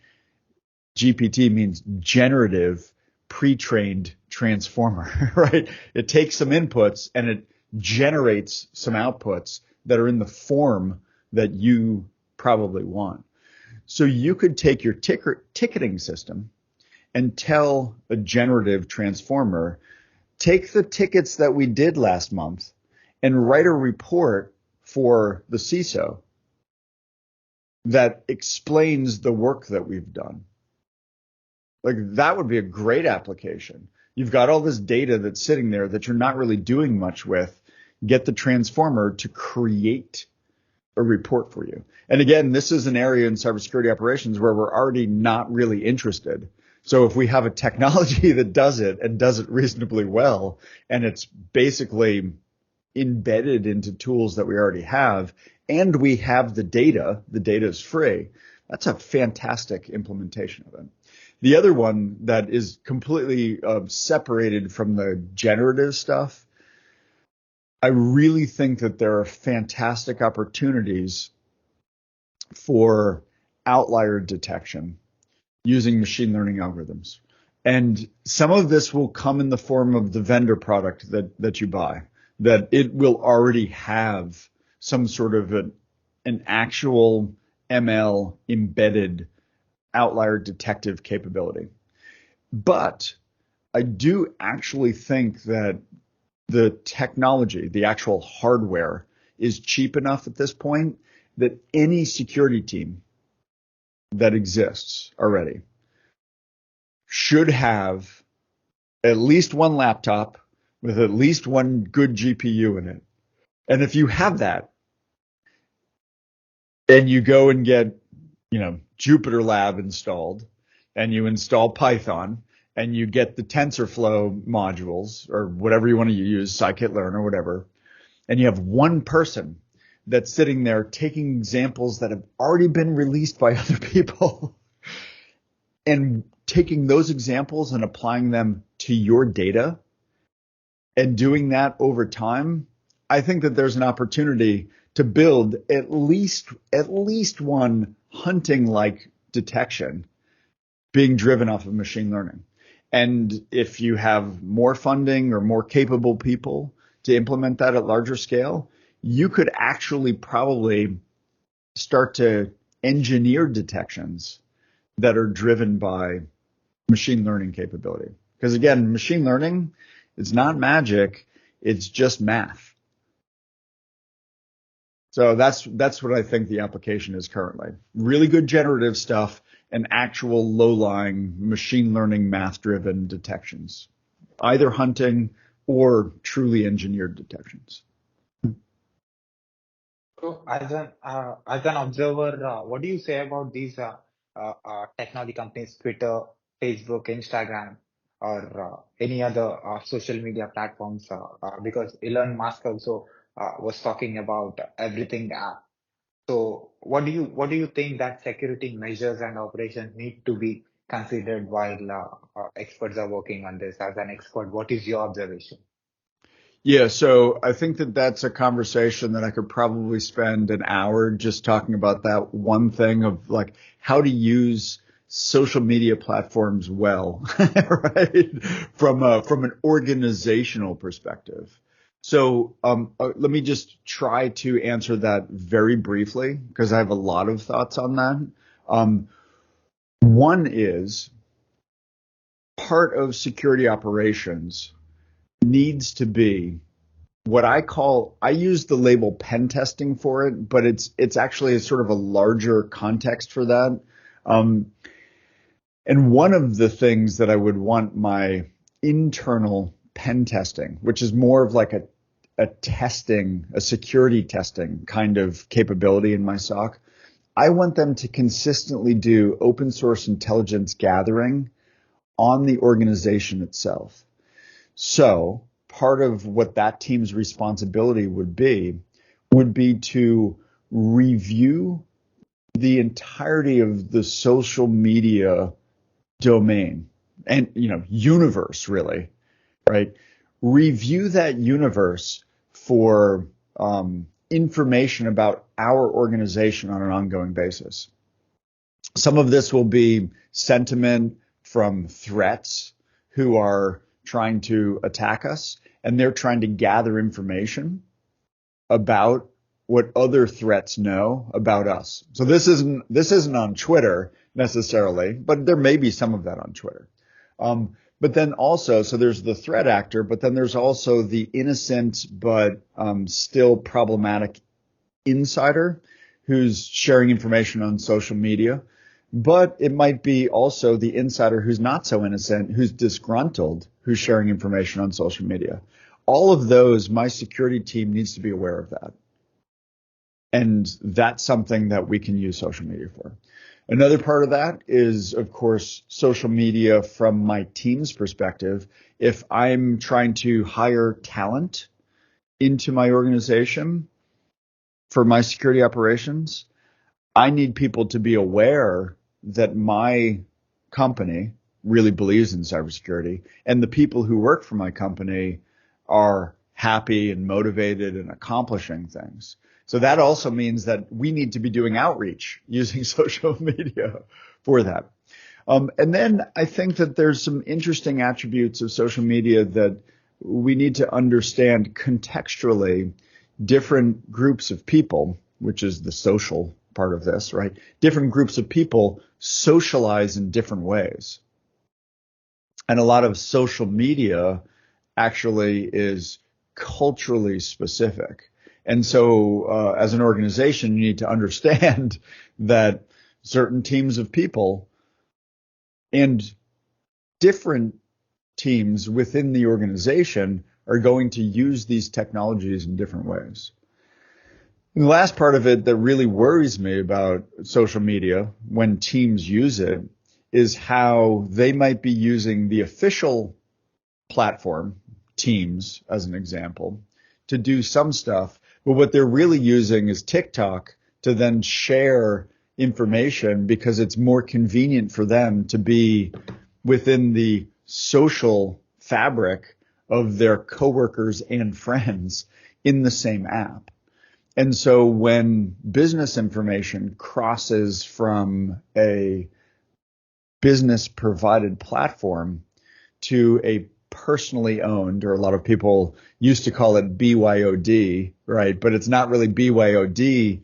means generative pre-trained transformer, right? It takes some inputs and it generates some outputs that are in the form that you probably want. So you could take your ticketing system and tell a generative transformer, take the tickets that we did last month and write a report for the CISO that explains the work that we've done. Like that would be a great application. You've got all this data that's sitting there that you're not really doing much with. Get the transformer to create a report for you. And again, this is an area in cybersecurity operations where we're already not really interested. So if we have a technology that does it and does it reasonably well, and it's basically embedded into tools that we already have, and we have the data is free, that's a fantastic implementation of it. The other one that is completely separated from the generative stuff, I really think that there are fantastic opportunities for outlier detection using machine learning algorithms. And some of this will come in the form of the vendor product that you buy, that it will already have some sort of an actual ML embedded outlier detective capability. But I do actually think that the technology, the actual hardware, is cheap enough at this point that any security team that exists already should have at least one laptop with at least one good GPU in it. And if you have that and you go and get, Jupyter Lab installed and you install Python and you get the TensorFlow modules or whatever you want to use, scikit-learn or whatever, and you have one person that's sitting there taking examples that have already been released by other people and taking those examples and applying them to your data and doing that over time, I think that there's an opportunity to build at least one hunting-like detection being driven off of machine learning. And if you have more funding or more capable people to implement that at larger scale, you could actually probably start to engineer detections that are driven by machine learning capability. Because again, machine learning is not magic, it's just math. So that's what I think the application is currently. Really good generative stuff and actual low-lying machine learning math-driven detections, either hunting or truly engineered detections. So as an observer, what do you say about these technology companies, Twitter, Facebook, Instagram, or any other social media platforms? Because Elon Musk also was talking about everything app. So what do you think that security measures and operations need to be considered while experts are working on this? As an expert, what is your observation? Yeah, so I think that that's a conversation that I could probably spend an hour just talking about that one thing of like how to use social media platforms well, right? From an organizational perspective. So let me just try to answer that very briefly because I have a lot of thoughts on that. One is part of security operations needs to be what I use the label pen testing for it, but it's actually a sort of a larger context for that. And one of the things that I would want my internal pen testing, which is more of like a security testing kind of capability in my SOC, I want them to consistently do open source intelligence gathering on the organization itself. So part of what that team's responsibility would be to review the entirety of the social media domain and, universe really, right? Review that universe for information about our organization on an ongoing basis. Some of this will be sentiment from threats who are trying to attack us, and they're trying to gather information about what other threats know about us. So this isn't on Twitter necessarily, but there may be some of that on Twitter. But then also, so there's the threat actor, but then there's also the innocent but still problematic insider who's sharing information on social media. But it might be also the insider who's not so innocent, who's disgruntled, who's sharing information on social media. All of those, my security team needs to be aware of that. And that's something that we can use social media for. Another part of that is, of course, social media from my team's perspective. If I'm trying to hire talent into my organization for my security operations, I need people to be aware that my company really believes in cybersecurity, and the people who work for my company are happy and motivated and accomplishing things. So that also means that we need to be doing outreach using social media for that. And then I think that there's some interesting attributes of social media that we need to understand contextually. Different groups of people, which is the social part of this, right? Different groups of people socialize in different ways. And a lot of social media actually is culturally specific. And so as an organization, you need to understand that certain teams of people and different teams within the organization are going to use these technologies in different ways. And the last part of it that really worries me about social media when teams use it is how they might be using the official platform, Teams as an example, to do some stuff, but what they're really using is TikTok to then share information because it's more convenient for them to be within the social fabric of their coworkers and friends in the same app. And so when business information crosses from a business provided platform to a personally owned, or a lot of people used to call it BYOD, right? But it's not really BYOD.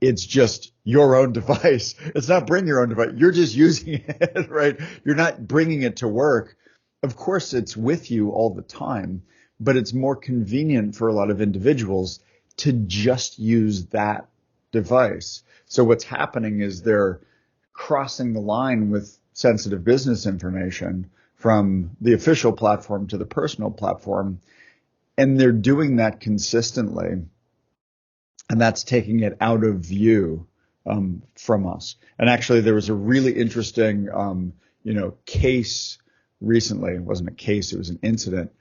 It's just your own device. It's not bring your own device. You're just using it, right? You're not bringing it to work. Of course, it's with you all the time, but it's more convenient for a lot of individuals to just use that device. So what's happening is they're crossing the line with sensitive business information from the official platform to the personal platform, and they're doing that consistently, and that's taking it out of view from us. And actually, there was a really interesting, case recently. It wasn't a case; it was an incident.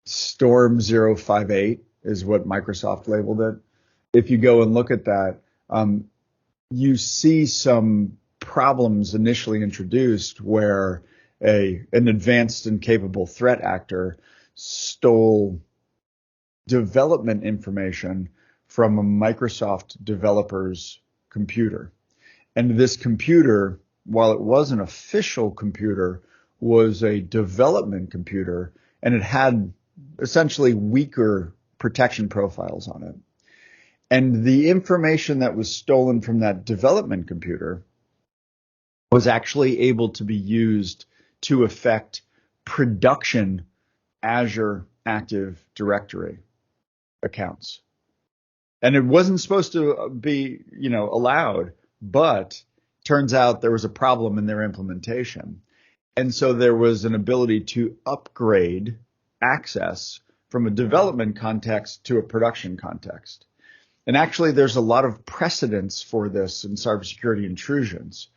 Storm 058 is what Microsoft labeled it. If you go and look at that, you see some problems initially introduced where an advanced and capable threat actor stole development information from a Microsoft developer's computer. And this computer, while it was an official computer, was a development computer, and it had essentially weaker protection profiles on it. And the information that was stolen from that development computer was actually able to be used to affect production Azure Active Directory accounts. And it wasn't supposed to be, allowed, but turns out there was a problem in their implementation. And so there was an ability to upgrade access from a development context to a production context. And actually, there's a lot of precedence for this in cybersecurity intrusions.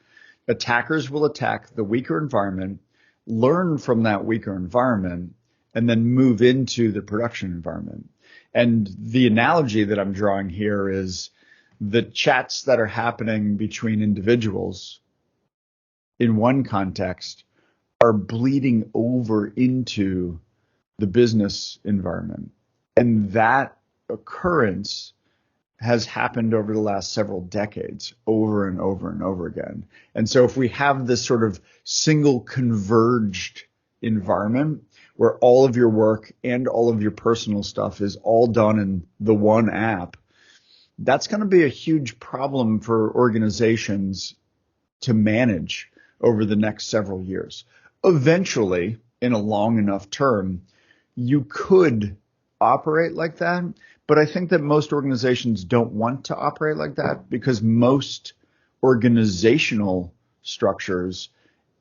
Attackers will attack the weaker environment, learn from that weaker environment, and then move into the production environment. And the analogy that I'm drawing here is the chats that are happening between individuals in one context are bleeding over into the business environment. And that occurrence has happened over the last several decades, over and over and over again. And so if we have this sort of single converged environment where all of your work and all of your personal stuff is all done in the one app, that's going to be a huge problem for organizations to manage over the next several years. Eventually, in a long enough term, you could operate like that. But I think that most organizations don't want to operate like that because most organizational structures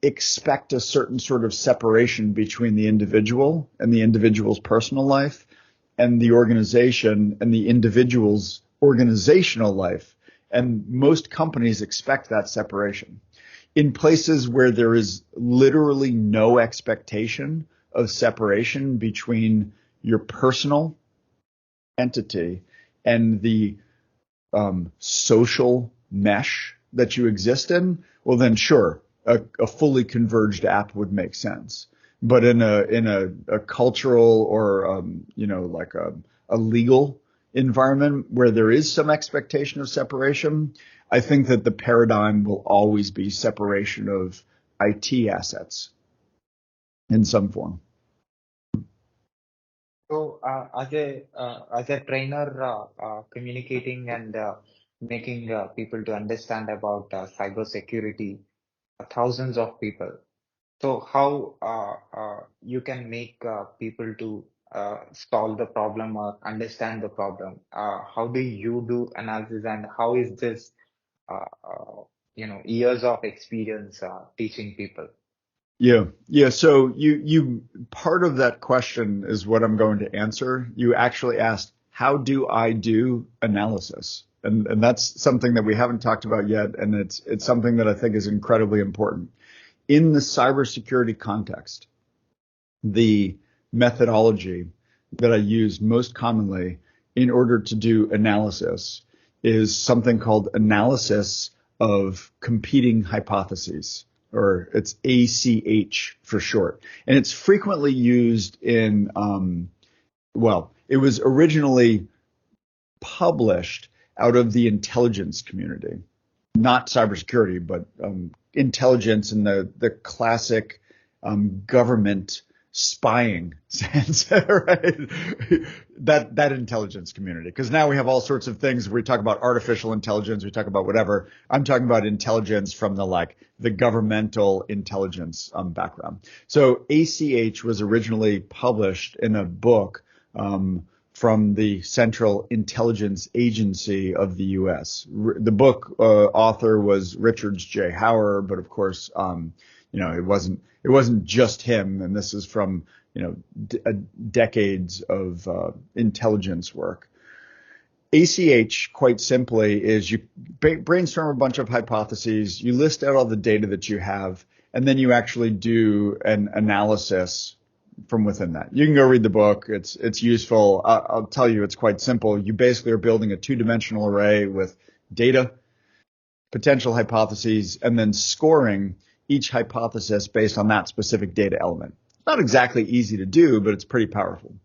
expect a certain sort of separation between the individual and the individual's personal life and the organization and the individual's organizational life. And most companies expect that separation. In places where there is literally no expectation of separation between your personal entity and the social mesh that you exist in, well then sure, a fully converged app would make sense. But in a cultural or like a legal environment where there is some expectation of separation, I think that the paradigm will always be separation of IT assets in some form. So, as a trainer, communicating and making people to understand about cybersecurity, thousands of people. So, how you can make people to solve the problem or understand the problem? How do you do analysis, and how is this, years of experience teaching people? Yeah. Yeah. So you part of that question is what I'm going to answer. You actually asked, how do I do analysis? And that's something that we haven't talked about yet. And it's something that I think is incredibly important. In the cybersecurity context, the methodology that I use most commonly in order to do analysis is something called analysis of competing hypotheses, or it's ACH for short. And it's frequently used in, it was originally published out of the intelligence community, not cybersecurity, but intelligence in the classic government spying sense, right? That intelligence community. Because now we have all sorts of things. We talk about artificial intelligence, we talk about whatever. I'm talking about intelligence from the governmental intelligence background. So ACH was originally published in a book from the Central Intelligence Agency of the U.S. The book author was Richard J. Hauer, but of course, it wasn't just him, and this is from decades of intelligence work. ACH, quite simply, is you brainstorm a bunch of hypotheses, you list out all the data that you have, and then you actually do an analysis from within that. You can go read the book. It's useful. I'll tell you, it's quite simple. You basically are building a two-dimensional array with data, potential hypotheses, and then scoring each hypothesis based on that specific data element. It's not exactly easy to do, but it's pretty powerful.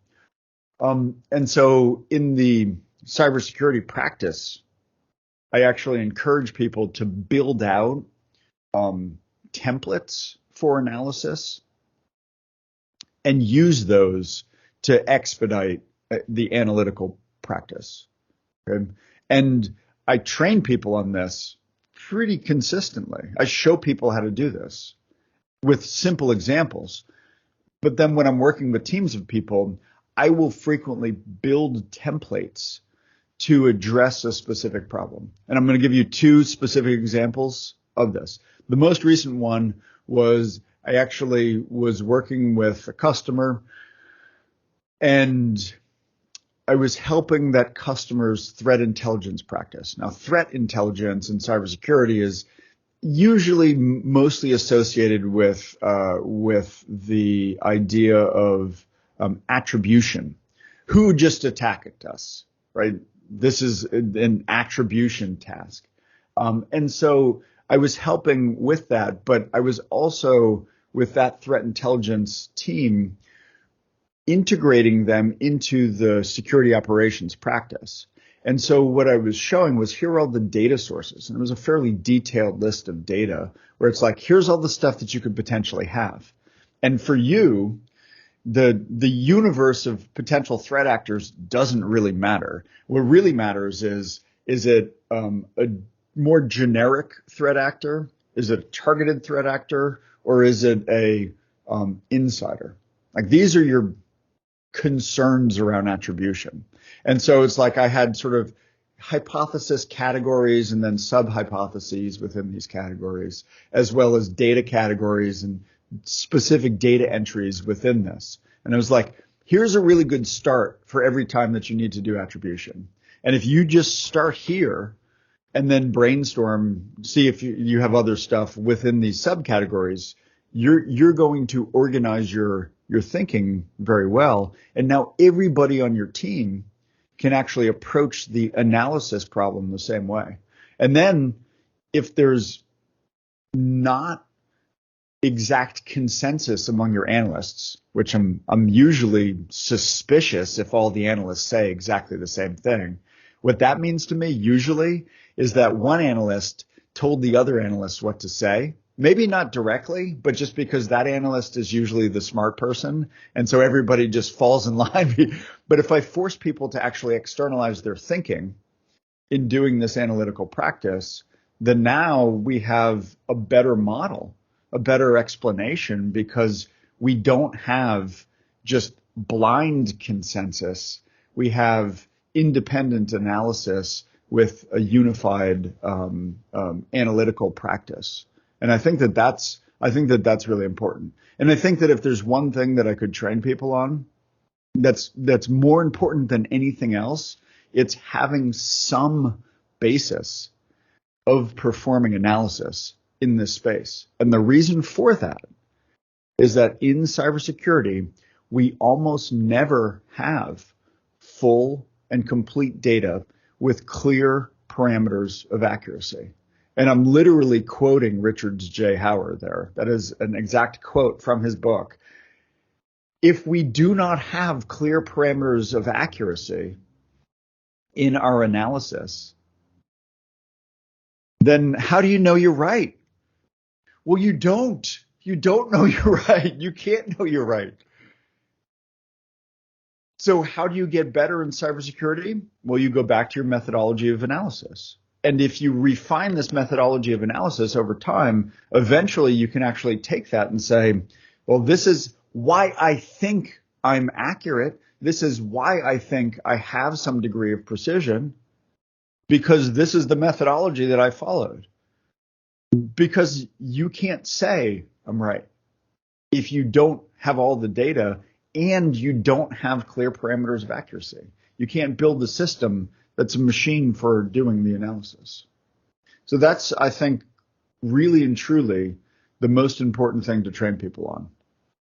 And so in the cybersecurity practice, I actually encourage people to build out templates for analysis and use those to expedite the analytical practice. Okay? And I train people on this pretty consistently. I show people how to do this with simple examples. But then when I'm working with teams of people, I will frequently build templates to address a specific problem. And I'm going to give you two specific examples of this. The most recent one was I actually was working with a customer, and I was helping that customer's threat intelligence practice. Now, threat intelligence in cybersecurity is usually mostly associated with the idea of attribution. Who just attacked us, right? This is an attribution task. And so I was helping with that, but I was also with that threat intelligence team integrating them into the security operations practice. And so what I was showing was, here are all the data sources. And it was a fairly detailed list of data where it's like, here's all the stuff that you could potentially have. And for you, the universe of potential threat actors doesn't really matter. What really matters is it a more generic threat actor? Is it a targeted threat actor? Or is it a insider? Like, these are your concerns around attribution. And so it's like I had sort of hypothesis categories and then sub-hypotheses within these categories, as well as data categories and specific data entries within this. And it was like, here's a really good start for every time that you need to do attribution. And if you just start here and then brainstorm, see if you have other stuff within these subcategories, you're going to organize your thinking very well. And now everybody on your team can actually approach the analysis problem the same way. And then if there's not exact consensus among your analysts, which I'm usually suspicious if all the analysts say exactly the same thing. What that means to me usually is that one analyst told the other analysts what to say. Maybe not directly, but just because that analyst is usually the smart person. And so everybody just falls in line. But if I force people to actually externalize their thinking in doing this analytical practice, then now we have a better model, a better explanation, because we don't have just blind consensus. We have independent analysis with a unified analytical practice. And I think that that's really important. And I think that if there's one thing that I could train people on, that's more important than anything else, it's having some basis of performing analysis in this space. And the reason for that is that in cybersecurity, we almost never have full and complete data with clear parameters of accuracy. And I'm literally quoting Richard J. Howard there. That is an exact quote from his book. If we do not have clear parameters of accuracy in our analysis, then how do you know you're right? Well, you don't. You don't know you're right. You can't know you're right. So how do you get better in cybersecurity? Well, you go back to your methodology of analysis. And if you refine this methodology of analysis over time, eventually you can actually take that and say, well, this is why I think I'm accurate. This is why I think I have some degree of precision, because this is the methodology that I followed. Because you can't say I'm right if you don't have all the data and you don't have clear parameters of accuracy. You can't build a system that's a machine for doing the analysis. So that's, I think, really and truly the most important thing to train people on,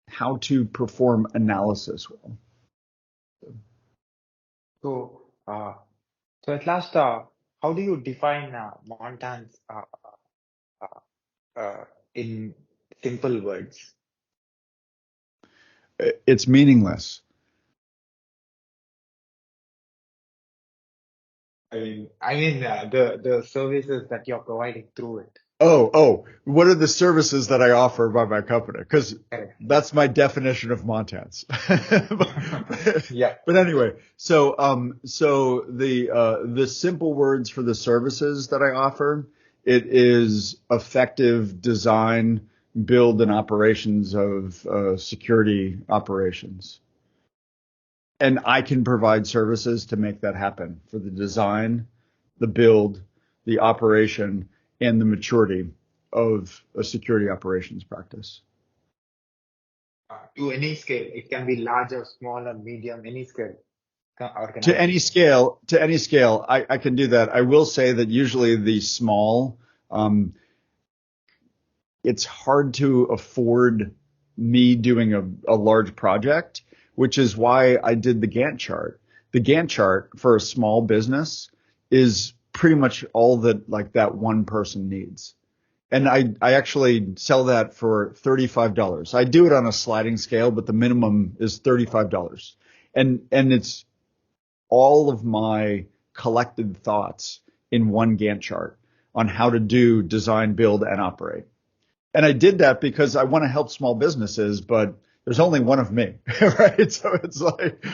how to perform analysis well. So at last, how do you define Montance in simple words? It's meaningless. The services that you're providing through it. What are the services that I offer by my company? Because that's my definition of Montance. Yeah. But anyway, so the simple words for the services that I offer, it is effective design, build, and operations of security operations. And I can provide services to make that happen for the design, the build, the operation, and the maturity of a security operations practice. To any scale, it can be large or small or medium, any scale. To any scale, I can do that. I will say that usually the small, it's hard to afford me doing a large project, which is why I did the Gantt chart. The Gantt chart for a small business is pretty much all that like that one person needs. And I actually sell that for $35. I do it on a sliding scale, but the minimum is $35. And it's all of my collected thoughts in one Gantt chart on how to do design, build, and operate. And I did that because I want to help small businesses, but there's only one of me, right? So it's like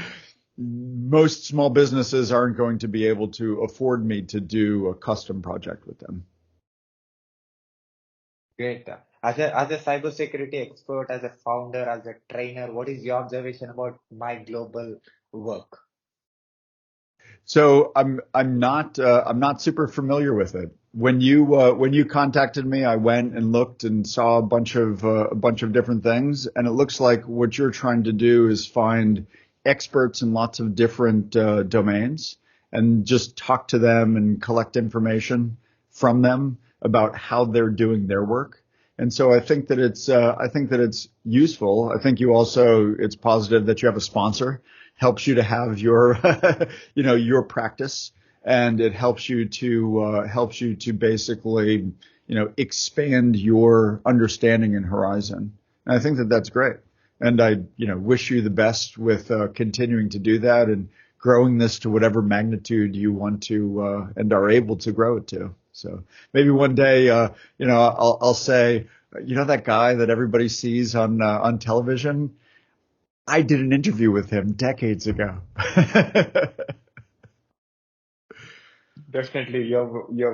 most small businesses aren't going to be able to afford me to do a custom project with them. Great. As a cybersecurity expert, as a founder, as a trainer, what is your observation about my global work? So I'm not super familiar with it. When you contacted me, I went and looked and saw a bunch of different things, and it looks like what you're trying to do is find experts in lots of different domains and just talk to them and collect information from them about how they're doing their work. And so I think that it's useful. I think it's positive that you have a sponsor. Helps you to have your, your practice, and it helps you to basically, expand your understanding and horizon. And I think that that's great. And I, wish you the best with continuing to do that and growing this to whatever magnitude you want to and are able to grow it to. So maybe one day, I'll say, that guy that everybody sees on television. I did an interview with him decades ago. Definitely, your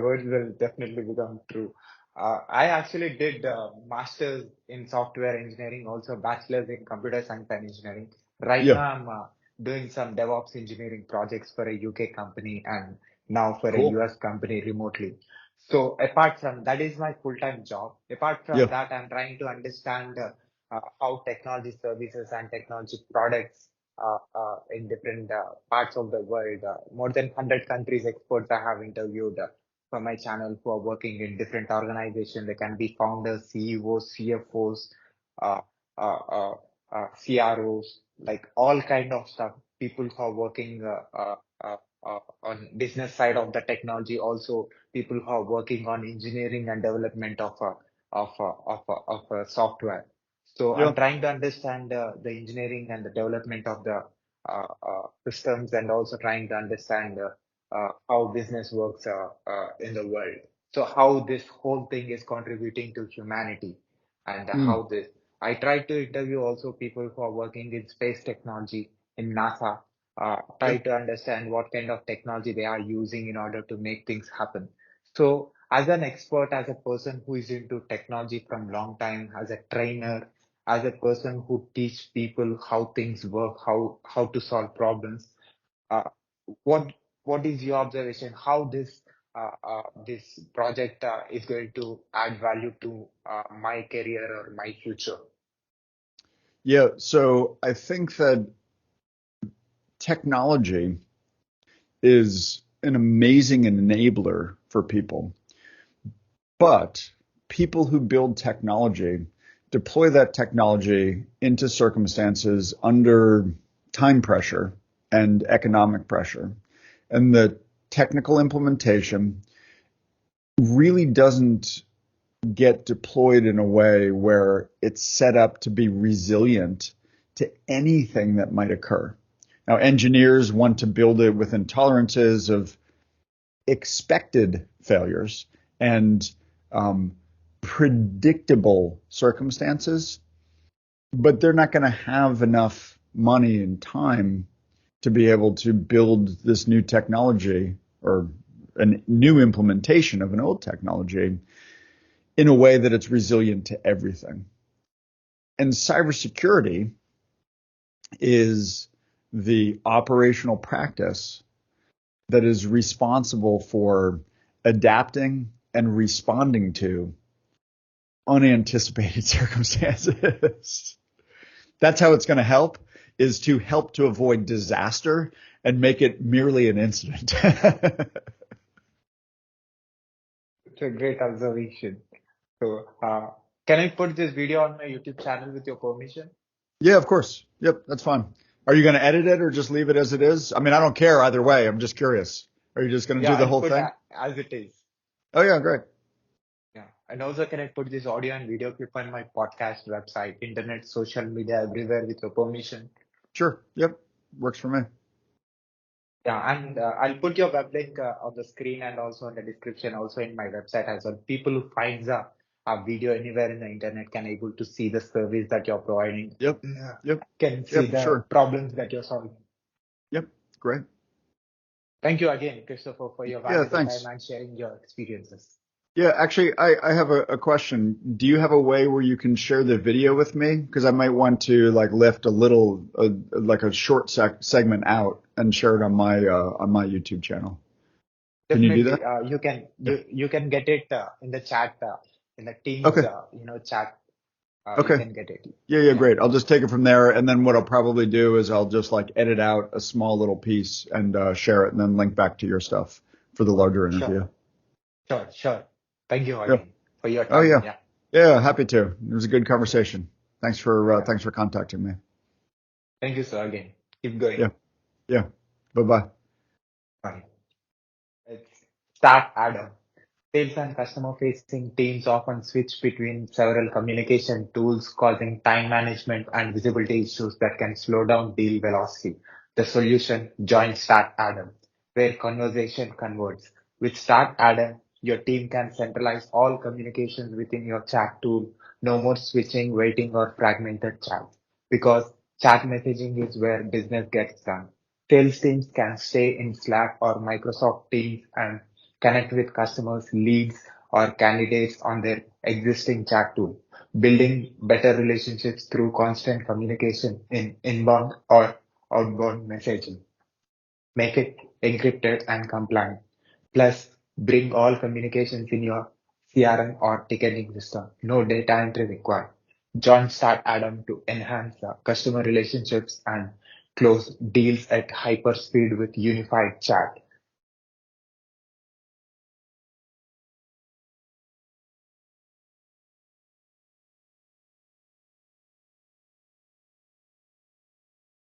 words will definitely become true. I actually did masters in software engineering, also bachelors in computer science and engineering. Right Yeah, now, I'm doing some DevOps engineering projects for a UK company and now for a cool. US company remotely. So apart from that is my full-time job. Apart from Yeah. that, I'm trying to understand how technology services and technology products in different parts of the world. More than 100 countries experts I have interviewed for my channel who are working in different organizations. They can be founders, CEOs, CFOs, uh, uh, uh, CROs, like all kind of stuff. People who are working on business side of the technology, also people who are working on engineering and development of software. So I'm Yeah. trying to understand the engineering and the development of the systems and also trying to understand how business works in the world. So how this whole thing is contributing to humanity and Mm. how this. I try to interview also people who are working in space technology in NASA, Yeah. try to understand what kind of technology they are using in order to make things happen. So as an expert, as a person who is into technology from long time, as a trainer, as a person who teach people how things work, how to solve problems. Uh, what what is your observation? How this project is going to add value to my career or my future? Yeah. So I think that technology is an amazing enabler for people, but people who build technology deploy that technology into circumstances under time pressure and economic pressure. And the technical implementation really doesn't get deployed in a way where it's set up to be resilient to anything that might occur. Now, engineers want to build it within tolerances of expected failures and um, predictable circumstances, but they're not going to have enough money and time to be able to build this new technology or a new implementation of an old technology in a way that it's resilient to everything. And cybersecurity is the operational practice that is responsible for adapting and responding to unanticipated circumstances. That's how it's going to help, is to help to avoid disaster and make it merely an incident. It's a great observation. So can I put this video on my YouTube channel with your permission? Yeah, of course. Yep, that's fine. Are you going to edit it or just leave it as it is? I mean, I don't care either way. I'm just curious. Are you just going to Yeah, do the I'll whole put thing? as it is. Oh, yeah, great. Yeah. And also, can I put this audio and video clip on my podcast website, internet, social media, everywhere with your permission? Sure. Yep. Works for me. Yeah, and I'll put your web link on the screen and also in the description, also in my website as well. People who finds a video anywhere in the internet can able to see the service that you're providing, Yep. Yep. can see Yep. the Sure. problems that you're solving. Yep. Great. Thank you again, Christopher, for your Yeah. valuable time Thanks. and sharing your experiences. Yeah. Actually, I have a question. Do you have a way where you can share the video with me? Because I might want to like lift a little, like a short segment out and share it on my YouTube channel. Can you do that? Definitely, Yeah. you can get it in the chat in the Teams Okay. chat. You Okay. can get it. Yeah, yeah, Yeah, great. I'll just take it from there, and then what I'll probably do is I'll just like edit out a small little piece and share it, and then link back to your stuff for the larger sure, interview. sure. Thank you Yeah. again for your Oh time. yeah. Yeah, Yeah. Happy to. It was a good conversation. yeah. Thanks for contacting me. Thank you, sir. Again, keep going. Yeah. Yeah. Bye bye. Bye. Let's start, Adam. Sales and customer-facing teams often switch between several communication tools, causing time management and visibility issues that can slow down deal velocity. The solution, Joint Start Add-on, where conversation converts. With Start Add-on, your team can centralize all communications within your chat tool. No more switching, waiting, or fragmented chats. Because chat messaging is where business gets done. Sales teams can stay in Slack or Microsoft Teams and connect with customers, leads, or candidates on their existing chat tool, building better relationships through constant communication in inbound or outbound messaging. Make it encrypted and compliant. Plus, bring all communications in your CRM or ticketing system. No data entry required. Join Start add-on to enhance customer relationships and close deals at hyper speed with unified chat.